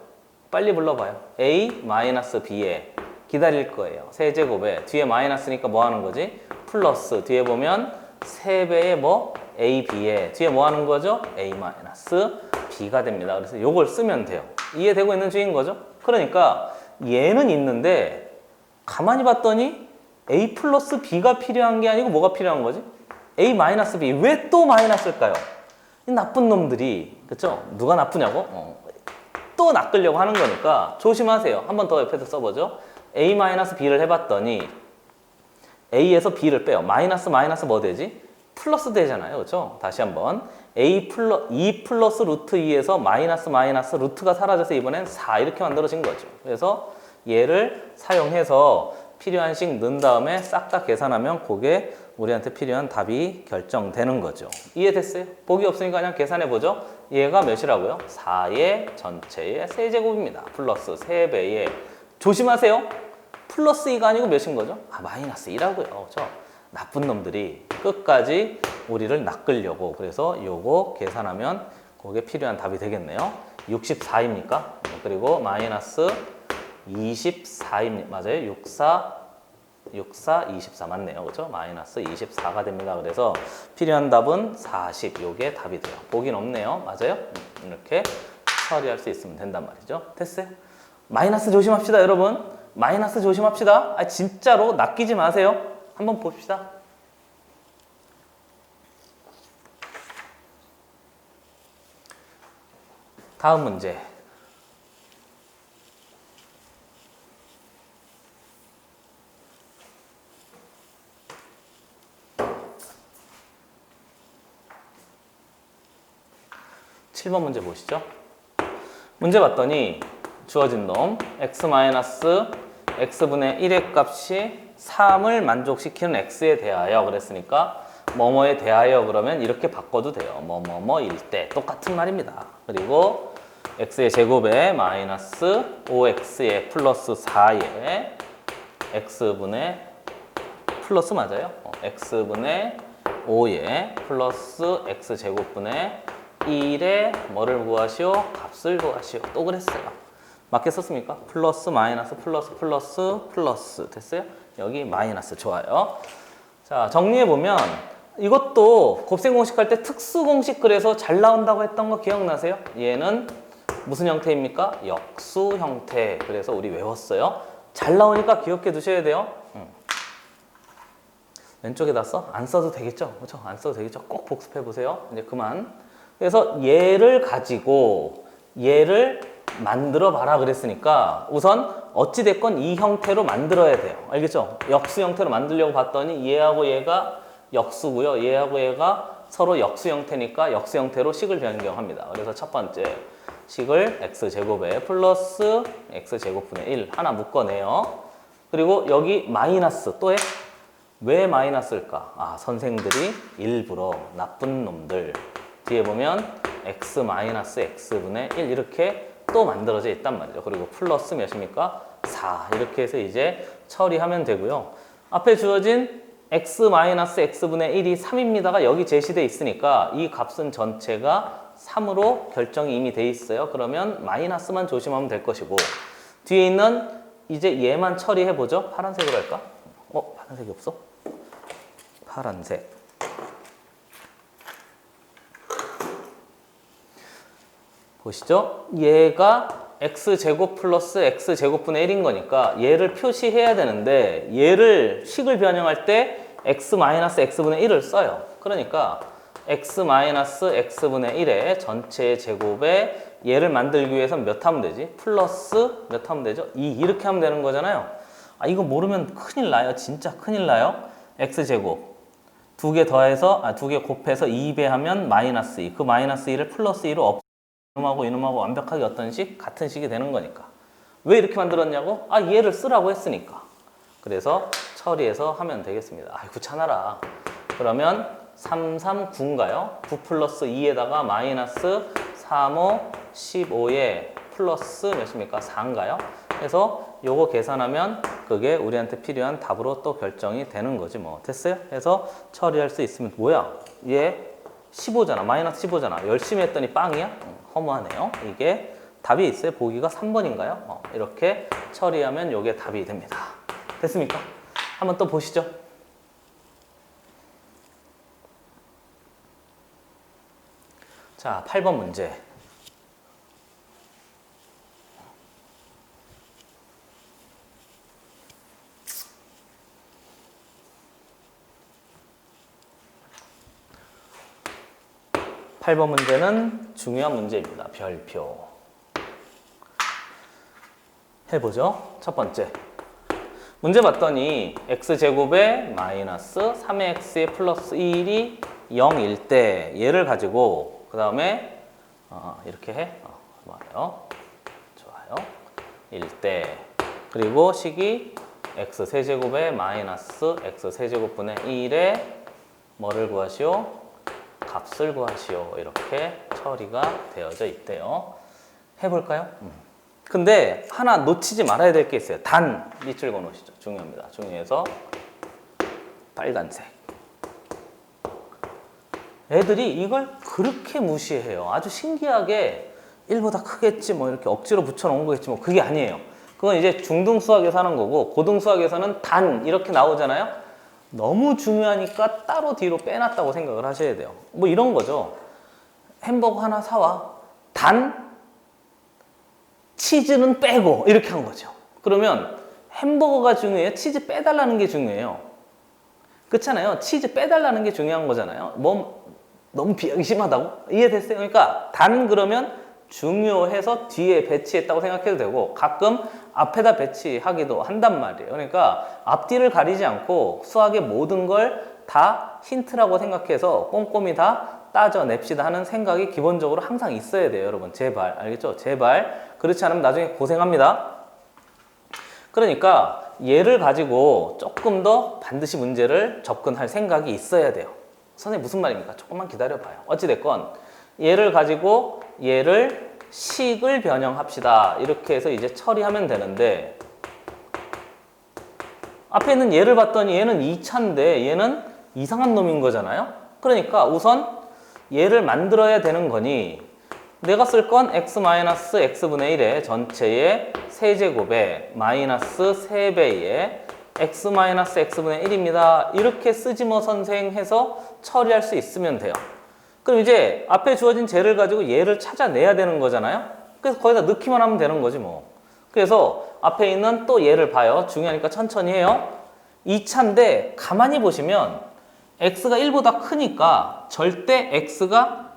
빨리 불러봐요. a-b에 기다릴 거예요. 세제곱에 뒤에 마이너스니까 뭐 하는 거지? 플러스 뒤에 보면 3배의 뭐? a-b에 뒤에 뭐 하는 거죠? a-b가 됩니다. 그래서 요걸 쓰면 돼요. 이해되고 있는 중인 거죠? 그러니까 얘는 있는데 가만히 봤더니 a 플러스 b가 필요한 게 아니고 뭐가 필요한 거지? a 마이너스 b. 왜 또 마이너스일까요? 이 나쁜 놈들이, 그쵸? 누가 나쁘냐고? 또 낚으려고 하는 거니까 조심하세요. 한 번 더 옆에서 써보죠. a 마이너스 b를 해봤더니 a에서 b를 빼요. 마이너스 뭐 되지? 플러스 되잖아요. 그렇죠? 다시 한번 e 플러스 루트 2에서 마이너스 루트가 사라져서 이번엔 4 이렇게 만들어진 거죠. 그래서 얘를 사용해서 필요한 식 넣은 다음에 싹 다 계산하면 그게 우리한테 필요한 답이 결정되는 거죠. 이해됐어요? 보기 없으니까 그냥 계산해 보죠. 얘가 몇이라고요? 4의 전체의 세제곱입니다. 플러스 3배의, 조심하세요. 플러스 2가 아니고 몇인 거죠? 마이너스 2라고요. 그렇죠? 나쁜 놈들이 끝까지 우리를 낚으려고. 그래서 요거 계산하면 그게 필요한 답이 되겠네요. 64입니까? 그리고 마이너스 24입니다. 맞아요? 24 맞네요. 그렇죠? 마이너스 24가 됩니다. 그래서 필요한 답은 40. 요게 답이 돼요. 보긴 없네요. 맞아요? 이렇게 처리할 수 있으면 된단 말이죠. 됐어요? 마이너스 조심합시다, 여러분. 마이너스 조심합시다. 진짜로 낚이지 마세요. 한번 봅시다. 다음 문제. 칠 번 문제 보시죠. 문제 봤더니 주어진 놈 x-x분의 1의 값이 3을 만족시키는 x에 대하여 그랬으니까 뭐뭐에 대하여 그러면 이렇게 바꿔도 돼요. 뭐뭐뭐일 때 똑같은 말입니다. 그리고 x의 제곱에 마이너스 5x에 플러스 4에 x분의 플러스 맞아요? x분의 5에 플러스 x제곱분의 1에 뭐를 구하시오? 값을 구하시오. 또 그랬어요. 맞게 썼습니까? 플러스 마이너스 플러스 됐어요? 여기 마이너스. 좋아요. 자, 정리해보면 이것도 곱셈 공식 할 때 특수 공식 그래서 잘 나온다고 했던 거 기억나세요? 얘는 무슨 형태입니까? 역수 형태. 그래서 우리 외웠어요. 잘 나오니까 기억해 두셔야 돼요. 왼쪽에다 써? 안 써도 되겠죠? 그렇죠? 안 써도 되겠죠? 꼭 복습해 보세요. 이제 그만. 그래서 얘를 가지고 얘를 만들어 봐라 그랬으니까 우선 어찌됐건 이 형태로 만들어야 돼요. 알겠죠? 역수 형태로 만들려고 봤더니 얘하고 얘가 역수고요. 얘하고 얘가 서로 역수 형태니까 역수 형태로 식을 변경합니다. 그래서 첫 번째 식을 x제곱에 플러스 x제곱분의 1 하나 묶어내요. 그리고 여기 마이너스 또 해? 왜 마이너스일까? 선생들이 일부러 나쁜 놈들 뒤에 보면 x-x분의 1 이렇게 또 만들어져 있단 말이죠. 그리고 플러스 몇입니까? 4 이렇게 해서 이제 처리하면 되고요. 앞에 주어진 x-x분의 1이 3입니다가 여기 제시되어 있으니까 이 값은 전체가 3으로 결정이 이미 돼 있어요. 그러면 마이너스만 조심하면 될 것이고 뒤에 있는 이제 얘만 처리해보죠. 파란색으로 할까? 파란색이 없어? 파란색. 보시죠. 얘가 x제곱 플러스 x제곱분의 1인 거니까 얘를 표시해야 되는데 얘를 식을 변형할 때 x-x분의 1을 써요. 그러니까 x-x분의 1의 전체 제곱에 얘를 만들기 위해서 몇 하면 되지? 플러스 몇 하면 되죠? 2 이렇게 하면 되는 거잖아요. 이거 모르면 큰일 나요. 진짜 큰일 나요. x제곱 두 개 더해서 두 개 곱해서 2배 하면 마이너스 2. 그 마이너스 2를 플러스 2로 이놈하고 완벽하게 어떤 식? 같은 식이 되는 거니까. 왜 이렇게 만들었냐고? 얘를 쓰라고 했으니까. 그래서 처리해서 하면 되겠습니다. 귀찮아라. 그러면 3, 3, 9인가요? 9 플러스 2에다가 마이너스 3, 5, 15에 플러스 몇입니까? 4인가요? 그래서 요거 계산하면 그게 우리한테 필요한 답으로 또 결정이 되는 거지 뭐. 됐어요? 그래서 처리할 수 있으면 뭐야? 얘 15잖아. 마이너스 15잖아. 열심히 했더니 빵이야? 허무하네요. 이게 답이 있어요. 보기가 3번인가요? 이렇게 처리하면 요게 답이 됩니다. 됐습니까? 한번 또 보시죠. 자, 8번 문제. (8번) 문제는 중요한 문제입니다. 별표. 해보죠. 첫 번째. 문제 봤더니 x제곱에 마이너스 3x에 플러스 1이 0일 때 얘를 가지고 그 다음에 이렇게 해. 좋아요. 좋아요. 1때 그리고 식이 x세제곱에 마이너스 x세제곱분의 1에 뭐를 구하시오? 값을 구하시오. 이렇게 처리가 되어져 있대요. 해볼까요? 근데 하나 놓치지 말아야 될 게 있어요. 단 밑줄 그어놓으시죠. 중요합니다. 중요해서 빨간색. 애들이 이걸 그렇게 무시해요. 아주 신기하게 1보다 크겠지 뭐 이렇게 억지로 붙여놓은 거겠지 뭐 그게 아니에요. 그건 이제 중등 수학에서 하는 거고 고등 수학에서는 단 이렇게 나오잖아요. 너무 중요하니까 따로 뒤로 빼놨다고 생각을 하셔야 돼요. 뭐 이런 거죠. 햄버거 하나 사와. 단 치즈는 빼고 이렇게 한 거죠. 그러면 햄버거가 중요해요? 치즈 빼달라는 게 중요해요? 그렇잖아요. 치즈 빼달라는 게 중요한 거잖아요. 뭐 너무 비하기 심하다고? 이해됐어요? 그러니까 단 그러면 중요해서 뒤에 배치했다고 생각해도 되고 가끔 앞에다 배치하기도 한단 말이에요. 그러니까 앞뒤를 가리지 않고 수학의 모든 걸 다 힌트라고 생각해서 꼼꼼히 다 따져냅시다 하는 생각이 기본적으로 항상 있어야 돼요. 여러분 제발 알겠죠? 제발 그렇지 않으면 나중에 고생합니다. 그러니까 얘를 가지고 조금 더 반드시 문제를 접근할 생각이 있어야 돼요. 선생님 무슨 말입니까? 조금만 기다려봐요. 어찌됐건 얘를 가지고 얘를 식을 변형합시다. 이렇게 해서 이제 처리하면 되는데 앞에 있는 얘를 봤더니 얘는 2차인데 얘는 이상한 놈인 거잖아요. 그러니까 우선 얘를 만들어야 되는 거니 내가 쓸 건 x-x분의 1의 전체의 세제곱에 마이너스 3배의 x-x분의 1입니다. 이렇게 쓰지 뭐 선생 해서 처리할 수 있으면 돼요. 그럼 이제 앞에 주어진 쟤를 가지고 얘를 찾아내야 되는 거잖아요. 그래서 거기다 넣기만 하면 되는 거지 뭐. 그래서 앞에 있는 또 얘를 봐요. 중요하니까 천천히 해요. 2차인데 가만히 보시면 x가 1보다 크니까 절대 x가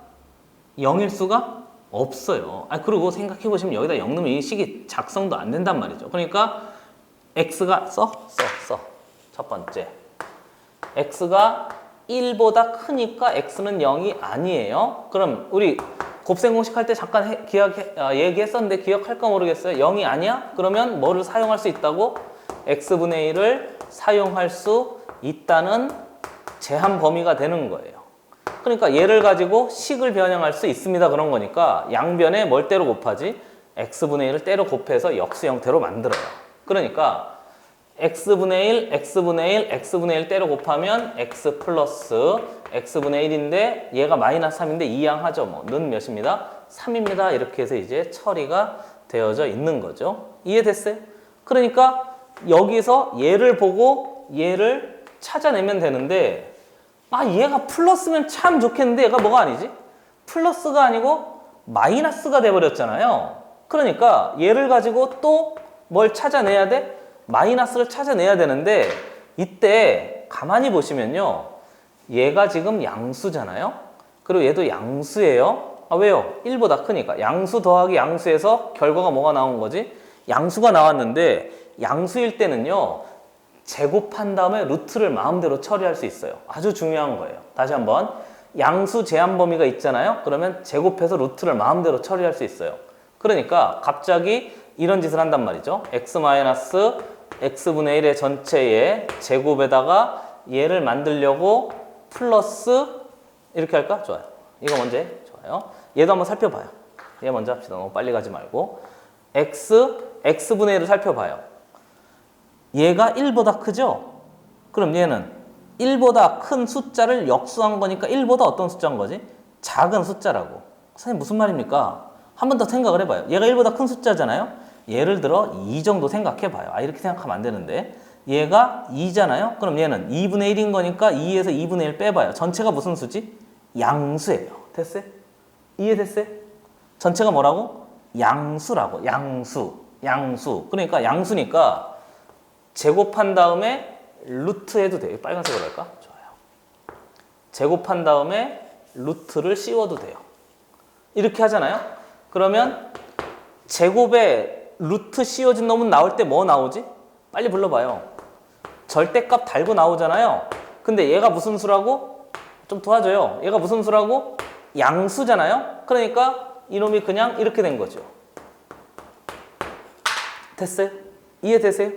0일 수가 없어요. 그리고 생각해 보시면 여기다 0 넣으면 이 식이 작성도 안 된단 말이죠. 그러니까 x가 써. 첫 번째. x가 1보다 크니까 x는 0이 아니에요. 그럼 우리 곱셈 공식 할 때 잠깐 얘기했었는데 기억할까 모르겠어요. 0이 아니야? 그러면 뭐를 사용할 수 있다고? x분의 1을 사용할 수 있다는 제한 범위가 되는 거예요. 그러니까 얘를 가지고 식을 변형할 수 있습니다. 그런 거니까 양변에 뭘 때로 곱하지? x분의 1을 때로 곱해서 역수 형태로 만들어요. 그러니까 x분의 1, x분의 1, x분의 1 때로 곱하면 x 플러스 x분의 1인데 얘가 마이너스 3인데 이항하죠. 뭐 는 몇입니다? 3입니다. 이렇게 해서 이제 처리가 되어져 있는 거죠. 이해됐어요? 그러니까 여기서 얘를 보고 얘를 찾아내면 되는데 얘가 플러스면 참 좋겠는데 얘가 뭐가 아니지? 플러스가 아니고 마이너스가 돼버렸잖아요. 그러니까 얘를 가지고 또 뭘 찾아내야 돼? 마이너스를 찾아내야 되는데 이때 가만히 보시면요. 얘가 지금 양수잖아요. 그리고 얘도 양수예요. 왜요? 1보다 크니까. 양수 더하기 양수에서 결과가 뭐가 나온 거지? 양수가 나왔는데 양수일 때는요. 제곱한 다음에 루트를 마음대로 처리할 수 있어요. 아주 중요한 거예요. 다시 한번 양수 제한 범위가 있잖아요. 그러면 제곱해서 루트를 마음대로 처리할 수 있어요. 그러니까 갑자기 이런 짓을 한단 말이죠. x-x분의 1의 전체의 제곱에다가 얘를 만들려고 플러스 이렇게 할까? 좋아요. 이거 먼저 해. 좋아요. 얘도 한번 살펴봐요. 얘 먼저 합시다. 너무 빨리 가지 말고. x분의 1을 살펴봐요. 얘가 1보다 크죠? 그럼 얘는 1보다 큰 숫자를 역수한 거니까 1보다 어떤 숫자인 거지? 작은 숫자라고. 선생님 무슨 말입니까? 한 번 더 생각을 해봐요. 얘가 1보다 큰 숫자잖아요? 예를 들어 2 정도 생각해봐요. 아, 이렇게 생각하면 안 되는데. 얘가 2잖아요? 그럼 얘는 2분의 1인 거니까 2에서 2분의 1 빼봐요. 전체가 무슨 수지? 양수예요. 됐어요? 이해됐어요? 전체가 뭐라고? 양수라고. 양수. 그러니까 양수니까 제곱한 다음에 루트 해도 돼요. 빨간색으로 할까? 좋아요. 제곱한 다음에 루트를 씌워도 돼요. 이렇게 하잖아요? 그러면 제곱에 루트 씌워진 놈은 나올 때 뭐 나오지? 빨리 불러봐요. 절대값 달고 나오잖아요. 근데 얘가 무슨 수라고? 좀 도와줘요. 얘가 무슨 수라고? 양수잖아요? 그러니까 이놈이 그냥 이렇게 된 거죠. 됐어요? 이해되세요?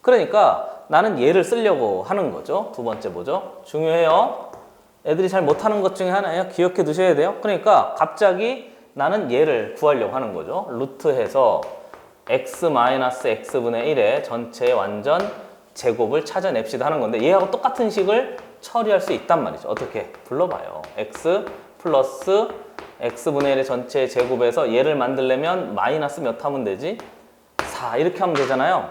그러니까 나는 얘를 쓰려고 하는 거죠. 두 번째 뭐죠? 중요해요. 애들이 잘 못하는 것 중에 하나예요. 기억해 두셔야 돼요. 그러니까 갑자기 나는 얘를 구하려고 하는 거죠. 루트해서 x-x분의 1의 전체 완전 제곱을 찾아냅시다 하는 건데 얘하고 똑같은 식을 처리할 수 있단 말이죠. 어떻게? 불러봐요. x 플러스 x분의 1의 전체 제곱에서 얘를 만들려면 마이너스 몇 하면 되지? 4 이렇게 하면 되잖아요.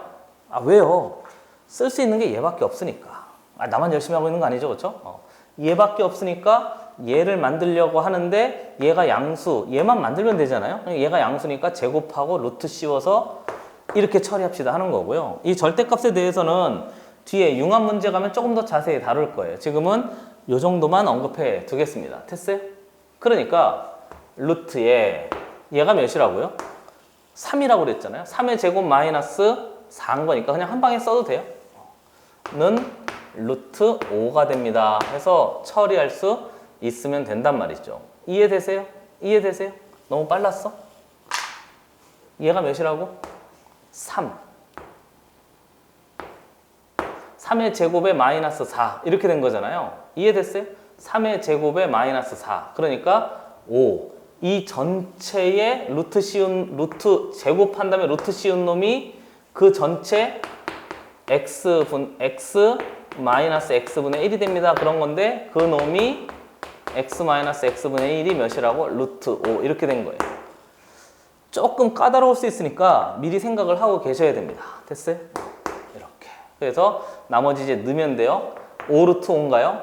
아 왜요? 쓸 수 있는 게 얘밖에 없으니까. 아, 나만 열심히 하고 있는 거 아니죠, 그렇죠? 얘밖에 없으니까 얘를 만들려고 하는데 얘가 양수, 얘만 만들면 되잖아요. 얘가 양수니까 제곱하고 루트 씌워서 이렇게 처리합시다 하는 거고요. 이 절대값에 대해서는 뒤에 융합 문제 가면 조금 더 자세히 다룰 거예요. 지금은 이 정도만 언급해 두겠습니다. 됐어요? 그러니까 루트에 얘가 몇이라고요? 3이라고 그랬잖아요. 3의 제곱 마이너스 4인 거니까 그냥 한 방에 써도 돼요. 는 루트 5가 됩니다. 해서 처리할 수 있으면 된단 말이죠. 이해되세요? 이해되세요? 너무 빨랐어? 얘가 몇이라고? 3. 3의 제곱에 마이너스 4 이렇게 된 거잖아요. 이해됐어요? 3의 제곱에 마이너스 4 그러니까 5. 이 전체의 루트 제곱한 다음에 루트 씌운 놈이 그 전체 x 마이너스 x분의 1이 됩니다. 그런 건데 그 놈이 x 마이너스 x분의 1이 몇이라고? 루트 5 이렇게 된 거예요. 조금 까다로울 수 있으니까 미리 생각을 하고 계셔야 됩니다. 됐어요? 이렇게. 그래서 나머지 이제 넣으면 돼요. 5 루트 5인가요?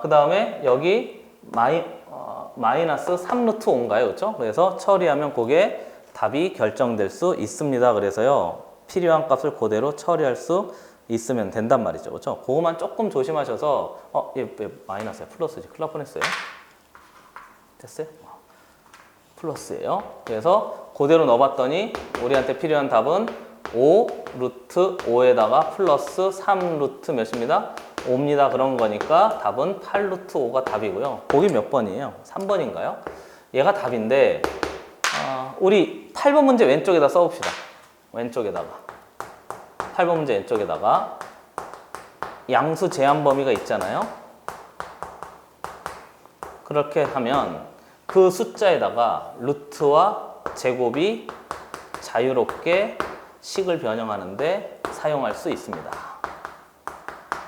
그 다음에 여기 마이너스 3 루트 5인가요? 그렇죠? 그래서 처리하면 그게 답이 결정될 수 있습니다. 그래서요. 필요한 값을 그대로 처리할 수 있으면 된단 말이죠. 그렇죠? 그거만 조금 조심하셔서 얘 마이너스야. 플러스지. 큰일 날 뻔했어요. 됐어요? 플러스예요. 그래서 그대로 넣어봤더니 우리한테 필요한 답은 5 루트 5에다가 플러스 3 루트 몇입니다? 5입니다. 그런 거니까 답은 8 루트 5가 답이고요. 거기 몇 번이에요? 3번인가요? 얘가 답인데 우리 8번 문제 왼쪽에다 써봅시다. 왼쪽에다가 8번 문제 왼쪽에다가 양수 제한 범위가 있잖아요. 그렇게 하면 그 숫자에다가 루트와 제곱이 자유롭게 식을 변형하는데 사용할 수 있습니다.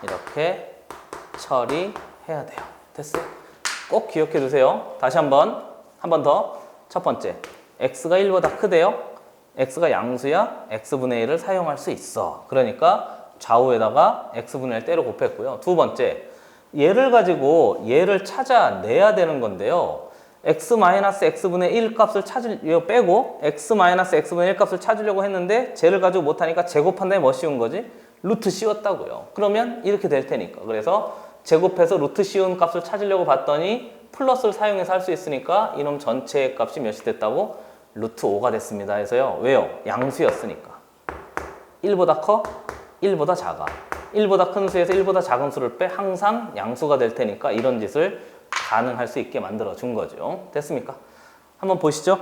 이렇게 처리해야 돼요. 됐어요? 꼭 기억해 두세요. 다시 한 번 더. 첫 번째, x가 1보다 크대요. x가 양수야. x분의 1을 사용할 수 있어. 그러니까 좌우에다가 x분의 1 때려 곱했고요. 두 번째, 얘를 가지고 얘를 찾아내야 되는 건데요. x-x분의 1 값을 이거 빼고 x-x분의 1 값을 찾으려고 했는데 쟤를 가지고 못하니까 제곱한 다음에 뭐 씌운 거지? 루트 씌웠다고요. 그러면 이렇게 될 테니까. 그래서 제곱해서 루트 씌운 값을 찾으려고 봤더니 플러스를 사용해서 할 수 있으니까 이놈 전체의 값이 몇이 됐다고? 루트 5가 됐습니다. 해서요. 왜요? 양수였으니까. 1보다 커? 1보다 작아. 1보다 큰 수에서 1보다 작은 수를 빼 항상 양수가 될 테니까 이런 짓을 가능할 수 있게 만들어 준 거죠. 됐습니까? 한번 보시죠.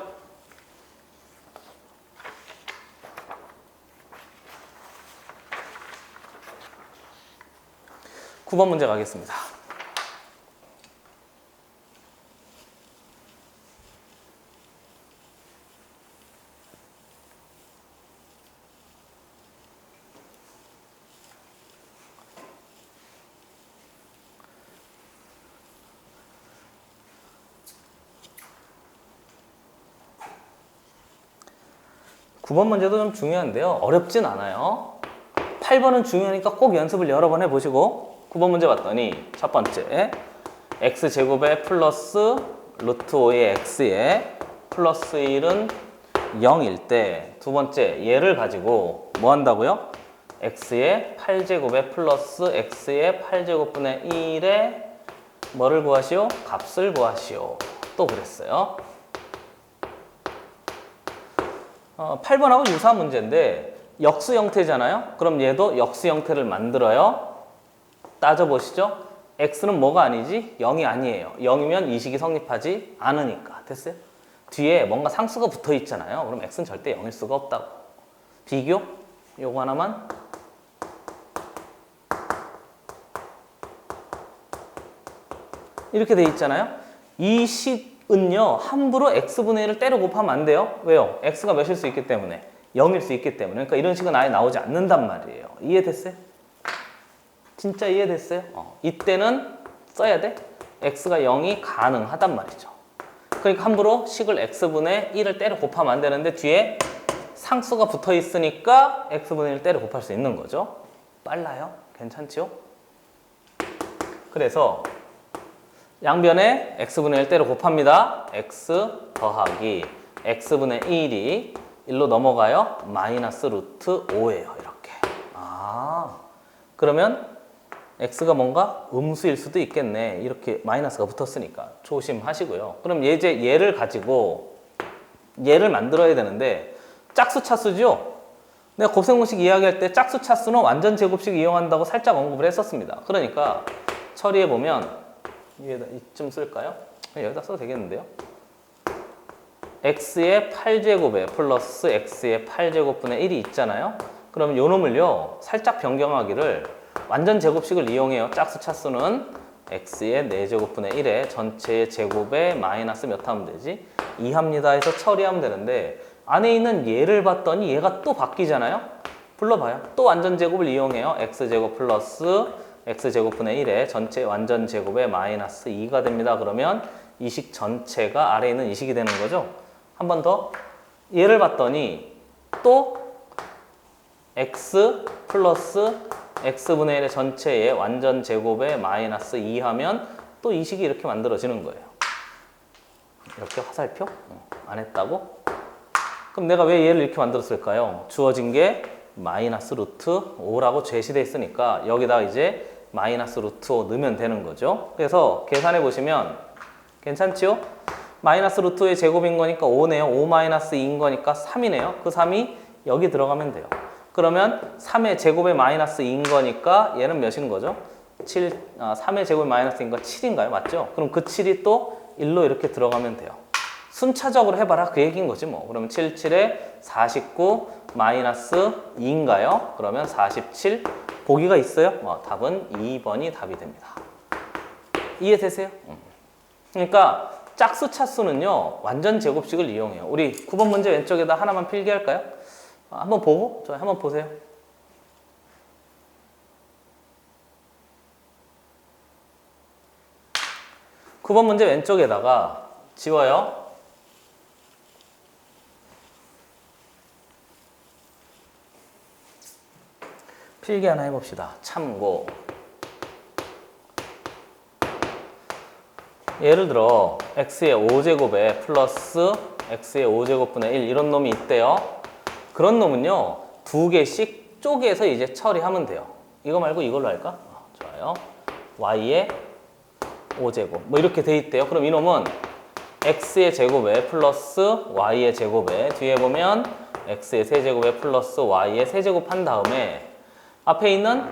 9번 문제 가겠습니다. 9번 문제도 좀 중요한데요. 어렵진 않아요. 8번은 중요하니까 꼭 연습을 여러 번 해보시고 9번 문제 봤더니 첫 번째 x제곱에 플러스 루트 5의 x에 플러스 1은 0일 때 두 번째 얘를 가지고 뭐 한다고요? x의 8제곱에 플러스 x의 8제곱분의 1에 뭐를 구하시오? 값을 구하시오. 또 그랬어요. 8번하고 유사한 문제인데 역수 형태잖아요. 그럼 얘도 역수 형태를 만들어요. 따져보시죠. x는 뭐가 아니지? 0이 아니에요. 0이면 이 식이 성립하지 않으니까. 됐어요? 뒤에 뭔가 상수가 붙어 있잖아요. 그럼 x는 절대 0일 수가 없다고. 비교? 요거 하나만. 이렇게 돼 있잖아요. 이 식은요 함부로 x분의 1을 때려 곱하면 안 돼요. 왜요? x가 몇일 수 있기 때문에 0일 수 있기 때문에. 그러니까 이런 식은 아예 나오지 않는단 말이에요. 이해됐어요? 진짜 이해됐어요? 이때는 써야 돼. x가 0이 가능하단 말이죠. 그러니까 함부로 식을 x분의 1을 때려 곱하면 안 되는데 뒤에 상수가 붙어 있으니까 x분의 1을 때려 곱할 수 있는 거죠. 빨라요? 괜찮죠? 그래서 양변에 x분의 1 때려 곱합니다. x 더하기 x분의 1이 1로 넘어가요. 마이너스 루트 5예요. 이렇게. 그러면 x가 뭔가 음수일 수도 있겠네. 이렇게 마이너스가 붙었으니까 조심하시고요. 그럼 이제 얘를 가지고 얘를 만들어야 되는데 짝수 차수죠? 내가 곱셈공식 이야기할 때 짝수 차수는 완전 제곱식 이용한다고 살짝 언급을 했었습니다. 그러니까 처리해보면 위에다 이쯤 쓸까요? 여기다 써도 되겠는데요? x의 8제곱에 플러스 x의 8제곱분의 1이 있잖아요? 그럼 요 놈을요 살짝 변경하기를 완전 제곱식을 이용해요. 짝수 차수는 x의 4제곱분의 1에 전체의 제곱에 마이너스 몇 하면 되지? 2 합니다 해서 처리하면 되는데 안에 있는 얘를 봤더니 얘가 또 바뀌잖아요? 불러봐요. 또 완전 제곱을 이용해요. x제곱 플러스 x제곱분의 1에 전체 완전 제곱에 마이너스 2가 됩니다. 그러면 이 식 전체가 아래에 있는 이 식이 되는 거죠. 한 번 더 얘를 봤더니 또 x 플러스 x분의 1의 전체의 완전 제곱에 마이너스 2 하면 또 이 식이 이렇게 만들어지는 거예요. 이렇게 화살표? 안 했다고? 그럼 내가 왜 얘를 이렇게 만들었을까요? 주어진 게 마이너스 루트 5라고 제시되어 있으니까 여기다가 이제 마이너스 루트 5 넣으면 되는 거죠. 그래서 계산해 보시면 괜찮지요? 마이너스 루트 5의 제곱인 거니까 5네요. 5 마이너스 2인 거니까 3이네요. 그 3이 여기 들어가면 돼요. 그러면 3의 제곱에 마이너스 2인 거니까 얘는 몇인 거죠? 3의 제곱에 마이너스 2인 거 7인가요? 맞죠? 그럼 그 7이 또 1로 이렇게 들어가면 돼요. 순차적으로 해봐라 그 얘기인 거지 뭐. 그러면 7, 7에 49 마이너스 2인가요? 그러면 47 보기가 있어요? 답은 2번이 답이 됩니다. 이해되세요? 그러니까 짝수 차수는요 완전 제곱식을 이용해요. 우리 9번 문제 왼쪽에다 하나만 필기할까요? 한번 보고 저희 한번 보세요. 구 번 문제 왼쪽에다가 지워요. 필기 하나 해봅시다. 참고. 예를 들어 x의 5제곱에 플러스 x의 5제곱분의 1 이런 놈이 있대요. 그런 놈은요 2개씩 쪼개서 이제 처리하면 돼요. 이거 말고 이걸로 할까? 좋아요. y의 5제곱 뭐 이렇게 돼 있대요. 그럼 이 놈은 x의 제곱에 플러스 y의 제곱에 뒤에 보면 x의 세제곱에 플러스 y의 세제곱 한 다음에 앞에 있는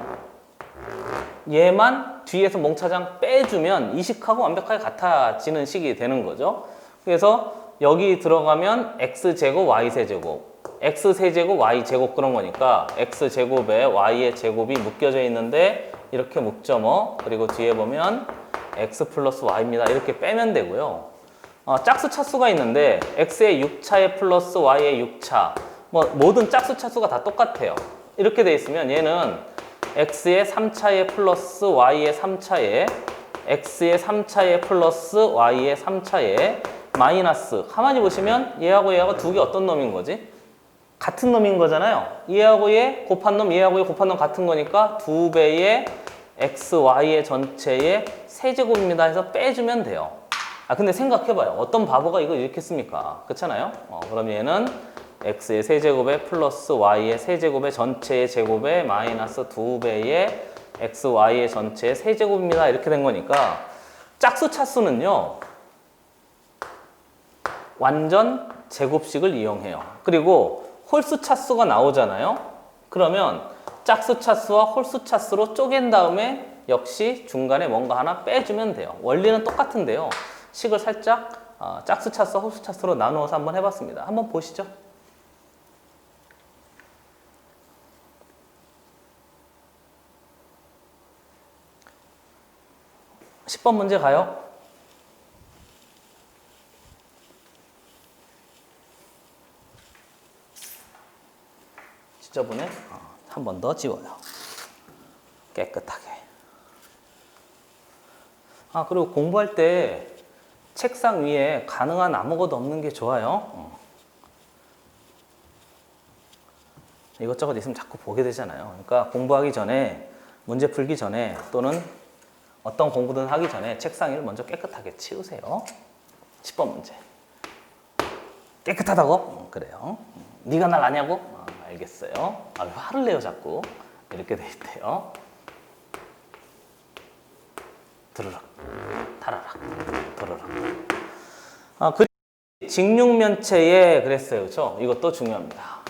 얘만 뒤에서 몽차장 빼주면 이 식하고 완벽하게 같아지는 식이 되는 거죠. 그래서 여기 들어가면 x제곱 y세제곱 x세제곱 y제곱 그런 거니까 x제곱에 y의 제곱이 묶여져 있는데 이렇게 묶죠 뭐. 그리고 뒤에 보면 x 플러스 y입니다. 이렇게 빼면 되고요. 짝수 차수가 있는데 x의 6차에 플러스 y의 6차 뭐 모든 짝수 차수가 다 똑같아요. 이렇게 돼 있으면 얘는 x의 3차에 플러스 y의 3차에 x의 3차에 플러스 y의 3차에 마이너스 가만히 보시면 얘하고 얘하고 두 개 어떤 놈인 거지? 같은 놈인 거잖아요. 얘하고 얘 곱한 놈, 얘하고 얘 곱한 놈 같은 거니까 2배의 xy의 전체의 세제곱입니다 해서 빼주면 돼요. 아 근데 생각해봐요. 어떤 바보가 이거 이렇게 씁니까? 그렇잖아요. 그럼 얘는 x의 세제곱에 플러스 y의 세제곱의 전체의 제곱에 마이너스 2배의 xy의 전체의 세제곱입니다. 이렇게 된 거니까 짝수 차수는요. 완전 제곱식을 이용해요. 그리고 홀수 차수가 나오잖아요. 그러면 짝수 차수와 홀수 차수로 쪼갠 다음에 역시 중간에 뭔가 하나 빼주면 돼요. 원리는 똑같은데요. 식을 살짝 짝수 차수와 홀수 차수로 나누어서 한번 해봤습니다. 한번 보시죠. 10번 문제 가요. 지저분해? 한 번 더 지워요. 깨끗하게. 그리고 공부할 때 책상 위에 가능한 아무것도 없는 게 좋아요. 이것저것 있으면 자꾸 보게 되잖아요. 그러니까 공부하기 전에, 문제 풀기 전에 또는 어떤 공부든 하기 전에 책상 위를 먼저 깨끗하게 치우세요. 10번 문제. 깨끗하다고? 그래요. 네가 날 아냐고? 알겠어요. 왜 화를 내요 자꾸? 이렇게 돼 있대요. 드르륵, 타라락, 드르륵. 직육면체에 그랬어요. 그렇죠? 이것도 중요합니다.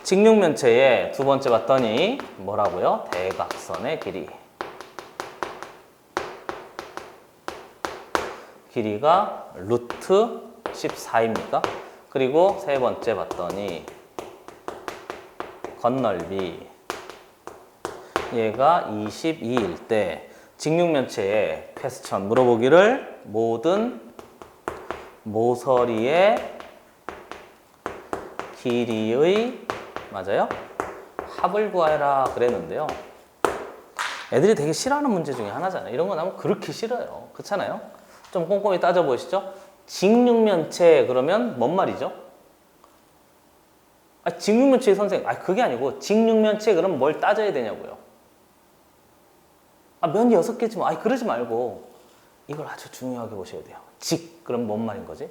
직육면체에 두 번째 봤더니 뭐라고요? 대각선의 길이. 길이가 루트 14입니까? 그리고 세 번째 봤더니 건널비. 얘가 22일 때 직육면체에 퀘스천 물어보기를 모든 모서리의 길이의 맞아요? 합을 구하라 그랬는데요. 애들이 되게 싫어하는 문제 중에 하나잖아요. 이런 거 나오면 그렇게 싫어요. 그렇잖아요? 좀 꼼꼼히 따져보시죠. 직육면체 그러면 뭔 말이죠? 직육면체 선생님, 그게 아니고 직육면체 그럼 뭘 따져야 되냐고요. 면이 6개지만 그러지 말고 이걸 아주 중요하게 보셔야 돼요. 직 그럼 뭔 말인 거지?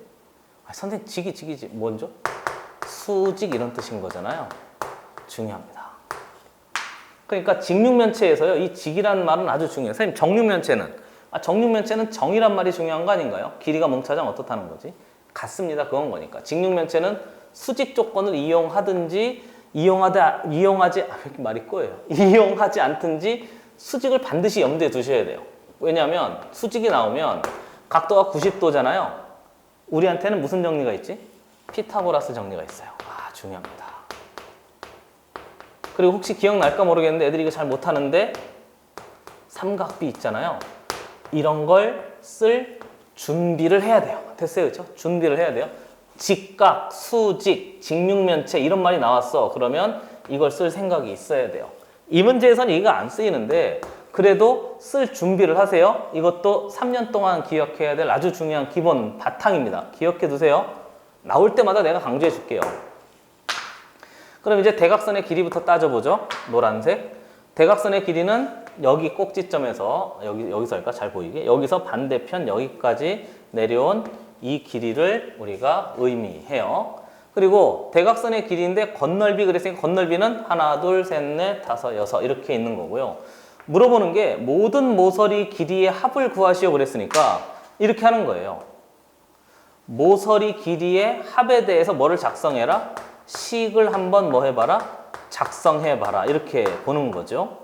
선생님 직이지 뭔죠? 수직 이런 뜻인 거잖아요. 중요합니다. 그러니까 직육면체에서요 이 직이라는 말은 아주 중요해요. 선생님 정육면체는 정육면체는 정이란 말이 중요한 거 아닌가요? 길이가 몽차장 어떻다는 거지? 같습니다. 그건 거니까. 직육면체는 수직 조건을 이용하든지 이용하지 이렇게 말이 꼬여요. 이용하지 않든지 수직을 반드시 염두에 두셔야 돼요. 왜냐하면 수직이 나오면 각도가 90도잖아요. 우리한테는 무슨 정리가 있지? 피타고라스 정리가 있어요. 중요합니다. 그리고 혹시 기억날까 모르겠는데 애들이 이거 잘 못하는데 삼각비 있잖아요. 이런 걸 쓸 준비를 해야 돼요. 됐어요, 그렇죠? 준비를 해야 돼요. 직각, 수직, 직육면체 이런 말이 나왔어. 그러면 이걸 쓸 생각이 있어야 돼요. 이 문제에서는 이거 안 쓰이는데 그래도 쓸 준비를 하세요. 이것도 3년 동안 기억해야 될 아주 중요한 기본 바탕입니다. 기억해 두세요. 나올 때마다 내가 강조해 줄게요. 그럼 이제 대각선의 길이부터 따져보죠. 노란색. 대각선의 길이는 여기 꼭지점에서 여기서 할까? 잘 보이게. 여기서 반대편 여기까지 내려온 이 길이를 우리가 의미해요. 그리고 대각선의 길이인데 건널비 그랬으니까 건널비는 하나, 둘, 셋, 넷, 다섯, 여섯 이렇게 있는 거고요. 물어보는 게 모든 모서리 길이의 합을 구하시오 그랬으니까 이렇게 하는 거예요. 모서리 길이의 합에 대해서 뭐를 작성해라? 식을 한번 뭐 해봐라? 작성해봐라. 이렇게 보는 거죠.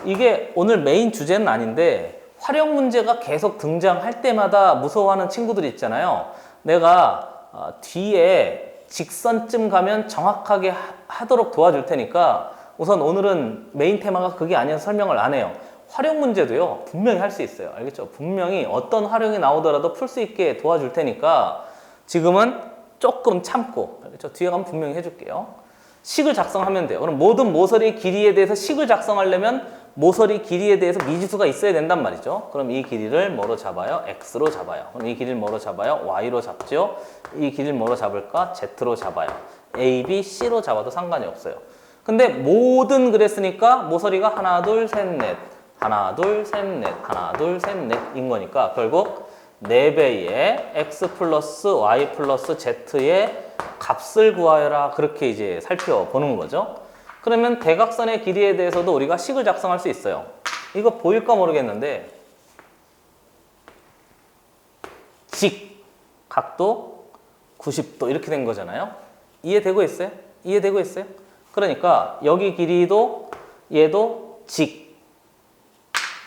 이게 오늘 메인 주제는 아닌데 활용 문제가 계속 등장할 때마다 무서워하는 친구들이 있잖아요. 내가 뒤에 직선쯤 가면 정확하게 하도록 도와줄 테니까 우선 오늘은 메인 테마가 그게 아니어서 설명을 안 해요. 활용 문제도요 분명히 할 수 있어요. 알겠죠? 분명히 어떤 활용이 나오더라도 풀 수 있게 도와줄 테니까 지금은 조금 참고, 알겠죠? 뒤에 가면 분명히 해줄게요. 식을 작성하면 돼요. 그럼 모든 모서리의 길이에 대해서 식을 작성하려면 모서리 길이에 대해서 미지수가 있어야 된단 말이죠. 그럼 이 길이를 뭐로 잡아요? x로 잡아요. 그럼 이 길이를 뭐로 잡아요? y로 잡죠. 이 길이를 뭐로 잡을까? z로 잡아요. a, b, c로 잡아도 상관이 없어요. 근데 뭐든 그랬으니까 모서리가 하나, 둘, 셋, 넷, 하나, 둘, 셋, 넷, 하나, 둘, 셋, 넷인 거니까 결국 4배의 x 플러스 y 플러스 z의 값을 구하여라. 그렇게 이제 살펴보는 거죠. 그러면 대각선의 길이에 대해서도 우리가 식을 작성할 수 있어요. 이거 보일까 모르겠는데 직, 각도 90도 이렇게 된 거잖아요. 이해되고 있어요? 이해되고 있어요? 그러니까 여기 길이도 얘도 직.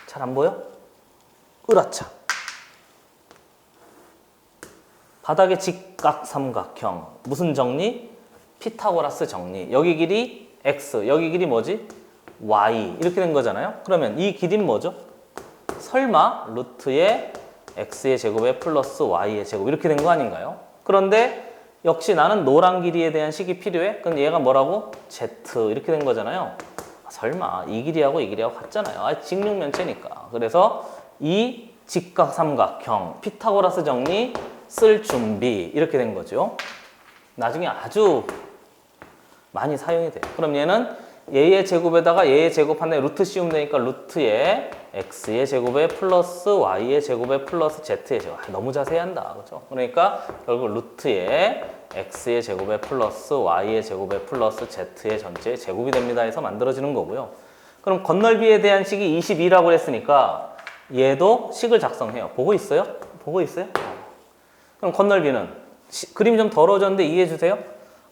잘 안 보여? 으라차. 바닥의 직각삼각형. 무슨 정리? 피타고라스 정리. 여기 길이 x, 여기 길이 뭐지? y. 이렇게 된 거잖아요. 그러면 이 길이는 뭐죠? 설마 루트의 x의 제곱에 플러스 y의 제곱 이렇게 된 거 아닌가요? 그런데 역시 나는 노란 길이에 대한 식이 필요해? 그럼 얘가 뭐라고? z 이렇게 된 거잖아요. 설마 이 길이하고 이 길이하고 같잖아요. 직육면체니까. 그래서 이 직각삼각형 피타고라스 정리 쓸 준비 이렇게 된 거죠. 나중에 아주 많이 사용이 돼요. 그럼 얘는 얘의 제곱에다가 얘의 제곱한 다음에 루트 씌우면 되니까 루트에 x의 제곱에 플러스 y의 제곱에 플러스 z의 제곱. 너무 자세히 한다. 그렇죠? 그러니까 결국 루트에 x의 제곱에 플러스 y의 제곱에 플러스 z의 전체의 제곱이 됩니다 해서 만들어지는 거고요. 그럼 건널비에 대한 식이 22라고 했으니까 얘도 식을 작성해요. 보고 있어요? 보고 있어요? 그럼 건널비는 그림이 좀 더러워졌는데 이해해 주세요.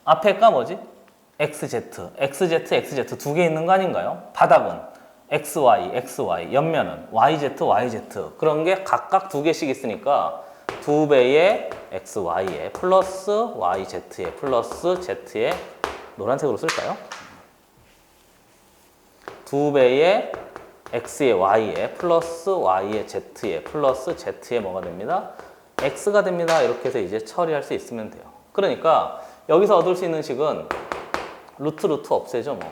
앞에가 뭐지? XZ, XZ, XZ 두 개 있는 거 아닌가요? 바닥은 XY, XY, 옆면은 YZ, YZ 그런 게 각각 두 개씩 있으니까 2배의 XY에 플러스 YZ에 플러스 Z에 노란색으로 쓸까요? 2배의 X에 Y에 플러스 Y에 Z에 플러스 Z에 뭐가 됩니다? X가 됩니다. 이렇게 해서 이제 처리할 수 있으면 돼요. 그러니까 여기서 얻을 수 있는 식은 루트 없애죠 뭐.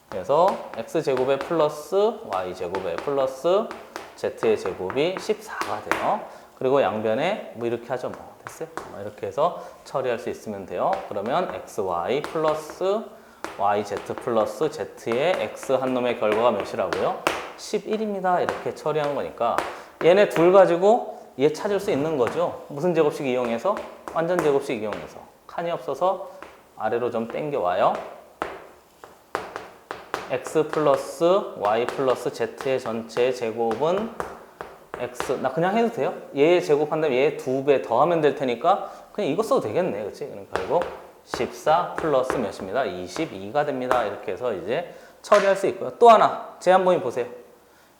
그래서 x제곱에 플러스 y제곱에 플러스 z의 제곱이 14가 돼요. 그리고 양변에 뭐 이렇게 하죠 뭐. 됐어요? 이렇게 해서 처리할 수 있으면 돼요. 그러면 xy 플러스 yz 플러스 z의 x 한 놈의 결과가 몇이라고요? 11입니다. 이렇게 처리한 거니까 얘네 둘 가지고 얘 찾을 수 있는 거죠. 무슨 제곱식 이용해서? 완전 제곱식 이용해서. 칸이 없어서 아래로 좀 당겨와요. x 플러스 y 플러스 z의 전체 제곱은 x, 나 그냥 해도 돼요? 얘 제곱한다면 얘 2배 더하면 될 테니까 그냥 이거 써도 되겠네. 그치? 그러니까 결국 14 플러스 몇입니다? 22가 됩니다. 이렇게 해서 이제 처리할 수 있고요. 또 하나, 제한범위 보세요.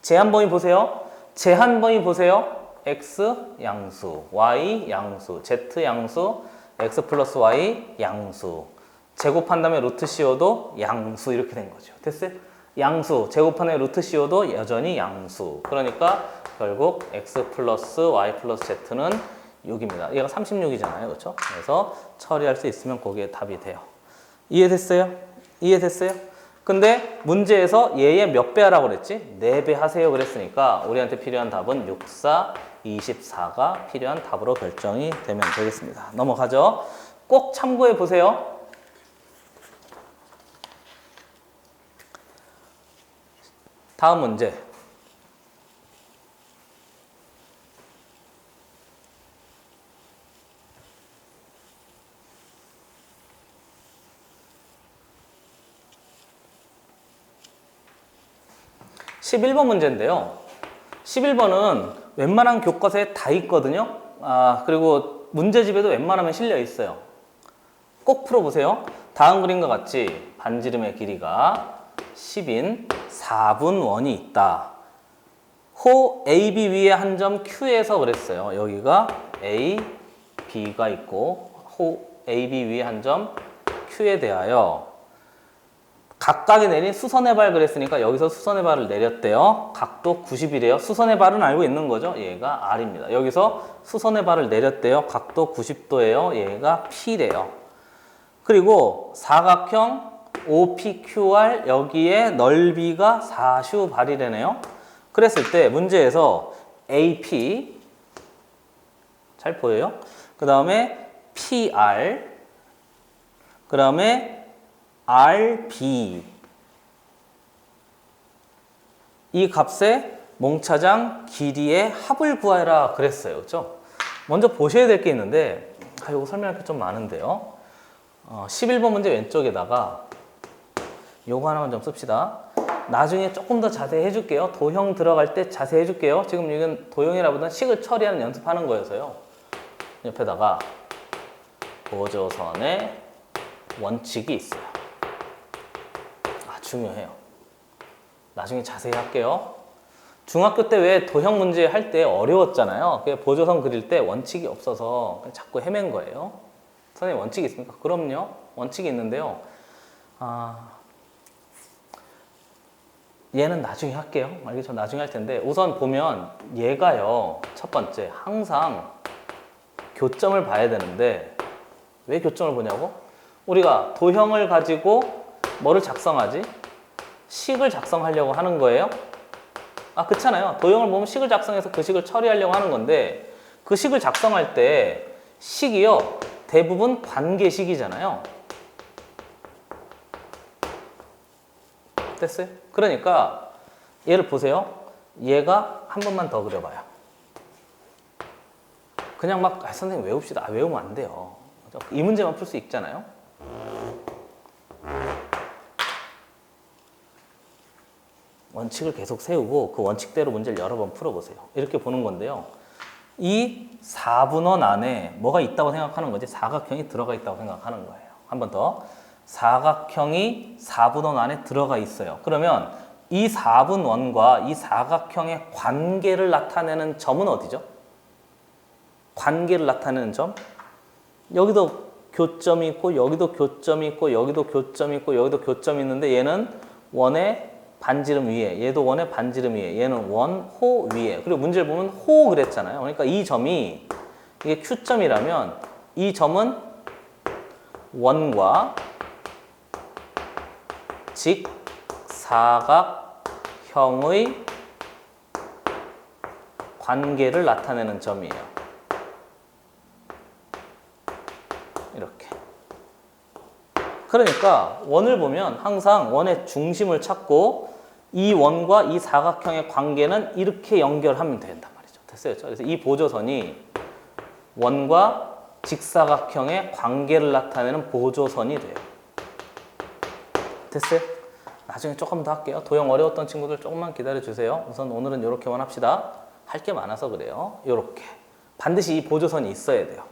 제한범위 보세요. 제한범위 보세요. x 양수, y 양수, z 양수, x 플러스 y 양수. 제곱한 다음에 루트 씌워도 양수 이렇게 된 거죠. 됐어요? 양수, 제곱한 다음에 루트 씌워도 여전히 양수. 그러니까 결국 x 플러스 y 플러스 z는 6입니다. 얘가 36이잖아요. 그렇죠? 그래서 처리할 수 있으면 거기에 답이 돼요. 이해됐어요? 이해됐어요? 근데 문제에서 얘의 몇 배 하라고 그랬지? 4배 하세요 그랬으니까 우리한테 필요한 답은 6, 4, 24가 필요한 답으로 결정이 되면 되겠습니다. 넘어가죠. 꼭 참고해 보세요. 다음 문제. (11번) 문제인데요. 11번은 웬만한 교과서에 다 있거든요. 그리고 문제집에도 웬만하면 실려 있어요. 꼭 풀어보세요. 다음 그림과 같이 반지름의 길이가 10인 4분 원이 있다. 호 AB 위에 한 점 Q에서 그랬어요. 여기가 A, B가 있고 호 AB 위에 한 점 Q에 대하여 각각이 내린 수선의 발 그랬으니까 여기서 수선의 발을 내렸대요. 각도 90이래요. 수선의 발은 알고 있는 거죠. 얘가 R입니다. 여기서 수선의 발을 내렸대요. 각도 90도예요. 얘가 P래요. 그리고 사각형 OPQR 여기에 넓이가 4슈발이래네요. 그랬을 때 문제에서 AP 잘 보여요? 그 다음에 PR 그 다음에 RB 이 값의 몽차장 길이의 합을 구하라 그랬어요. 그렇죠? 먼저 보셔야 될 게 있는데 이거 설명할 게 좀 많은데요. 11번 문제 왼쪽에다가 요거 하나만 좀 씁시다. 나중에 조금 더 자세히 해줄게요. 도형 들어갈 때 자세히 해줄게요. 지금 이건 도형이라보다는 식을 처리하는 연습하는 거여서요. 옆에다가 보조선의 원칙이 있어요. 중요해요. 나중에 자세히 할게요. 중학교 때 왜 도형 문제 할 때 어려웠잖아요. 보조선 그릴 때 원칙이 없어서 자꾸 헤맨 거예요. 선생님 원칙이 있습니까? 그럼요. 원칙이 있는데요. 얘는 나중에 할게요. 알겠죠? 나중에 할 텐데 우선 보면 얘가요. 첫 번째 항상 교점을 봐야 되는데 왜 교점을 보냐고? 우리가 도형을 가지고 뭐를 작성하지? 식을 작성하려고 하는 거예요. 그렇잖아요. 도형을 보면 식을 작성해서 그 식을 처리하려고 하는 건데 그 식을 작성할 때 식이요. 대부분 관계식이잖아요. 됐어요? 그러니까 얘를 보세요. 얘가 한 번만 더 그려봐요. 그냥 막 선생님 외웁시다. 외우면 안 돼요. 이 문제만 풀 수 있잖아요. 원칙을 계속 세우고 그 원칙대로 문제를 여러 번 풀어보세요. 이렇게 보는 건데요. 이 4분원 안에 뭐가 있다고 생각하는 거지? 사각형이 들어가 있다고 생각하는 거예요. 한 번 더. 사각형이 4분원 안에 들어가 있어요. 그러면 이 4분원과 이 사각형의 관계를 나타내는 점은 어디죠? 관계를 나타내는 점? 여기도 교점이 있고 여기도 교점이 있고 여기도 교점이 있고 여기도 교점이 있는데 얘는 원의 반지름 위에, 얘도 원의 반지름 위에, 얘는 원, 호 위에. 그리고 문제를 보면 호 그랬잖아요. 그러니까 이 점이 이게 Q점이라면 이 점은 원과 직사각형의 관계를 나타내는 점이에요. 이렇게. 그러니까 원을 보면 항상 원의 중심을 찾고 이 원과 이 사각형의 관계는 이렇게 연결하면 된단 말이죠. 됐어요? 그래서 이 보조선이 원과 직사각형의 관계를 나타내는 보조선이 돼요. 됐어요? 나중에 조금 더 할게요. 도형 어려웠던 친구들 조금만 기다려주세요. 우선 오늘은 이렇게만 합시다. 할 게 많아서 그래요. 이렇게. 반드시 이 보조선이 있어야 돼요.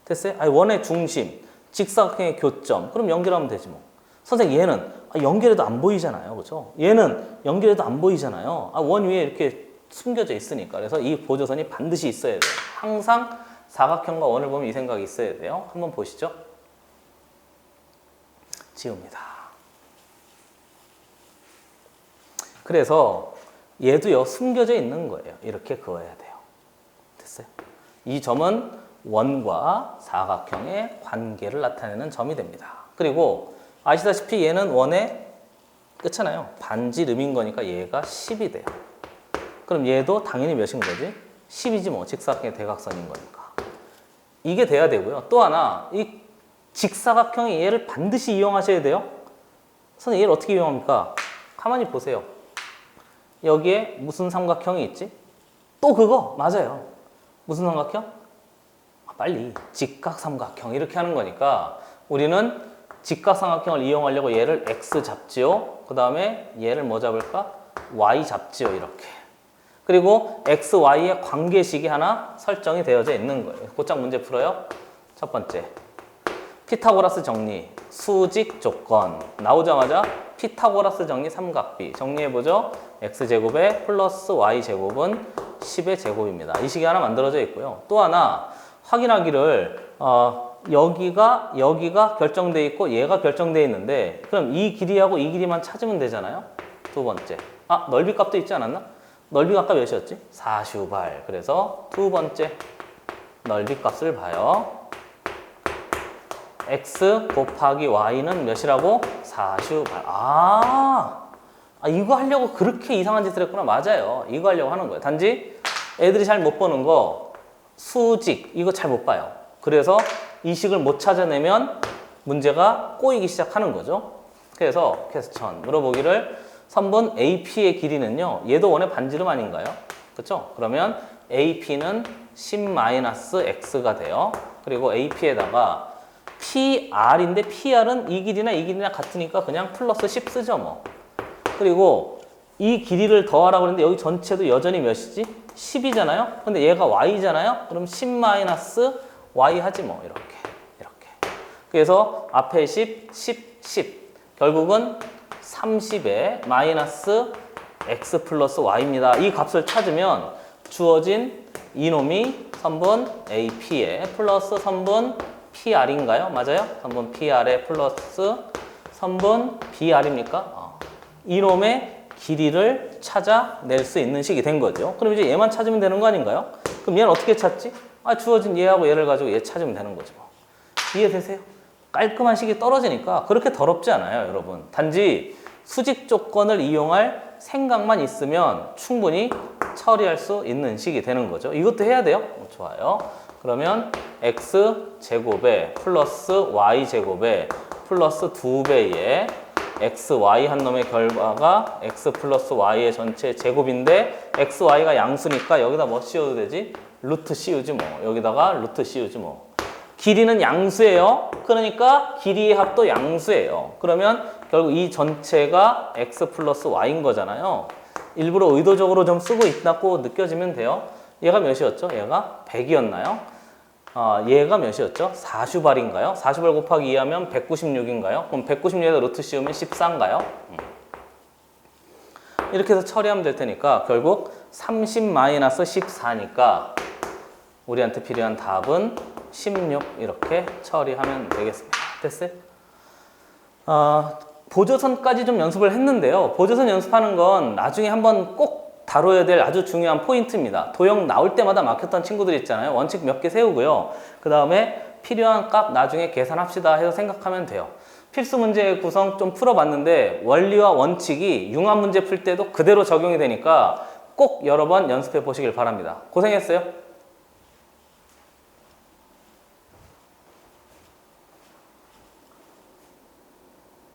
됐어요? 원의 중심, 직사각형의 교점. 그럼 연결하면 되지 뭐. 선생님 얘는 연결해도 안 보이잖아요. 그렇죠? 얘는 연결해도 안 보이잖아요. 원 위에 이렇게 숨겨져 있으니까. 그래서 이 보조선이 반드시 있어야 돼요. 항상 사각형과 원을 보면 이 생각이 있어야 돼요. 한번 보시죠. 지웁니다. 그래서 얘도요 숨겨져 있는 거예요. 이렇게 그어야 돼요. 됐어요? 이 점은 원과 사각형의 관계를 나타내는 점이 됩니다. 그리고 아시다시피 얘는 원의 끝이잖아요. 반지름인 거니까 얘가 10이 돼요. 그럼 얘도 당연히 몇인 거지? 10이지 뭐. 직사각형의 대각선인 거니까. 이게 돼야 되고요. 또 하나 이 직사각형의 얘를 반드시 이용하셔야 돼요. 선생님 얘를 어떻게 이용합니까? 가만히 보세요. 여기에 무슨 삼각형이 있지? 또 그거 맞아요. 무슨 삼각형? 빨리 직각삼각형 이렇게 하는 거니까 우리는 직각삼각형을 이용하려고 얘를 X 잡지요. 그 다음에 얘를 뭐 잡을까? Y 잡지요. 이렇게. 그리고 X, Y의 관계식이 하나 설정이 되어져 있는 거예요. 곧장 문제 풀어요. 첫 번째. 피타고라스 정리, 수직 조건. 나오자마자 피타고라스 정리 삼각비. 정리해보죠. X제곱에 플러스 Y제곱은 10의 제곱입니다. 이 식이 하나 만들어져 있고요. 또 하나 확인하기를 여기가 결정돼 있고 얘가 결정돼 있는데 그럼 이 길이하고 이 길이만 찾으면 되잖아요. 두 번째. 넓이 값도 있지 않았나? 넓이 값 몇이었지? 4슈발. 그래서 두 번째 넓이 값을 봐요. x 곱하기 y는 몇이라고? 4슈8. 이거 하려고 그렇게 이상한 짓을 했구나. 맞아요. 이거 하려고 하는 거예요. 단지 애들이 잘 못 보는 거 수직 이거 잘 못 봐요. 그래서 이 식을 못 찾아내면 문제가 꼬이기 시작하는 거죠. 그래서 퀘스천 물어보기를 선분 AP의 길이는요. 얘도 원의 반지름 아닌가요? 그렇죠? 그러면 AP는 10-x가 돼요. 그리고 AP에다가 PR인데 PR은 이 길이나 같으니까 그냥 플러스 10 쓰죠 뭐. 그리고 이 길이를 더하라고 했는데 여기 전체도 여전히 몇이지? 10이잖아요? 근데 얘가 y잖아요? 그럼 10-y 하지 뭐. 이렇게. 그래서 앞에 10, 10. 결국은 30에 마이너스 x 플러스 y입니다. 이 값을 찾으면 주어진 이놈이 선분 AP에 플러스 선분 PR인가요? 맞아요? 선분 PR에 플러스 선분 BR입니까? 이놈의 길이를 찾아낼 수 있는 식이 된 거죠. 그럼 이제 얘만 찾으면 되는 거 아닌가요? 그럼 얘는 어떻게 찾지? 주어진 얘하고 얘를 가지고 얘 찾으면 되는 거죠. 이해되세요? 깔끔한 식이 떨어지니까 그렇게 더럽지 않아요, 여러분. 단지 수직 조건을 이용할 생각만 있으면 충분히 처리할 수 있는 식이 되는 거죠. 이것도 해야 돼요? 좋아요. 그러면 x제곱에 플러스 y제곱에 플러스 2배의 xy 한 놈의 결과가 x 플러스 y의 전체 제곱인데 xy가 양수니까 여기다 뭐 씌워도 되지? 루트 씌우지 뭐. 여기다가 루트 씌우지 뭐. 길이는 양수예요. 그러니까 길이의 합도 양수예요. 그러면 결국 이 전체가 x 플러스 y인 거잖아요. 일부러 의도적으로 좀 쓰고 있다고 느껴지면 돼요. 얘가 몇이었죠? 얘가 100이었나요? 얘가 몇이었죠? 4슈발인가요? 4슈발 곱하기 2하면 196인가요? 그럼 196에다 루트 씌우면 14인가요? 이렇게 해서 처리하면 될 테니까 결국 30-14니까 우리한테 필요한 답은 16 이렇게 처리하면 되겠습니다. 됐어요? 보조선까지 좀 연습을 했는데요. 보조선 연습하는 건 나중에 한번 꼭 다뤄야 될 아주 중요한 포인트입니다. 도형 나올 때마다 막혔던 친구들 있잖아요. 원칙 몇 개 세우고요. 그 다음에 필요한 값 나중에 계산합시다 해서 생각하면 돼요. 필수 문제 구성 좀 풀어봤는데 원리와 원칙이 융합 문제 풀 때도 그대로 적용이 되니까 꼭 여러 번 연습해 보시길 바랍니다. 고생했어요.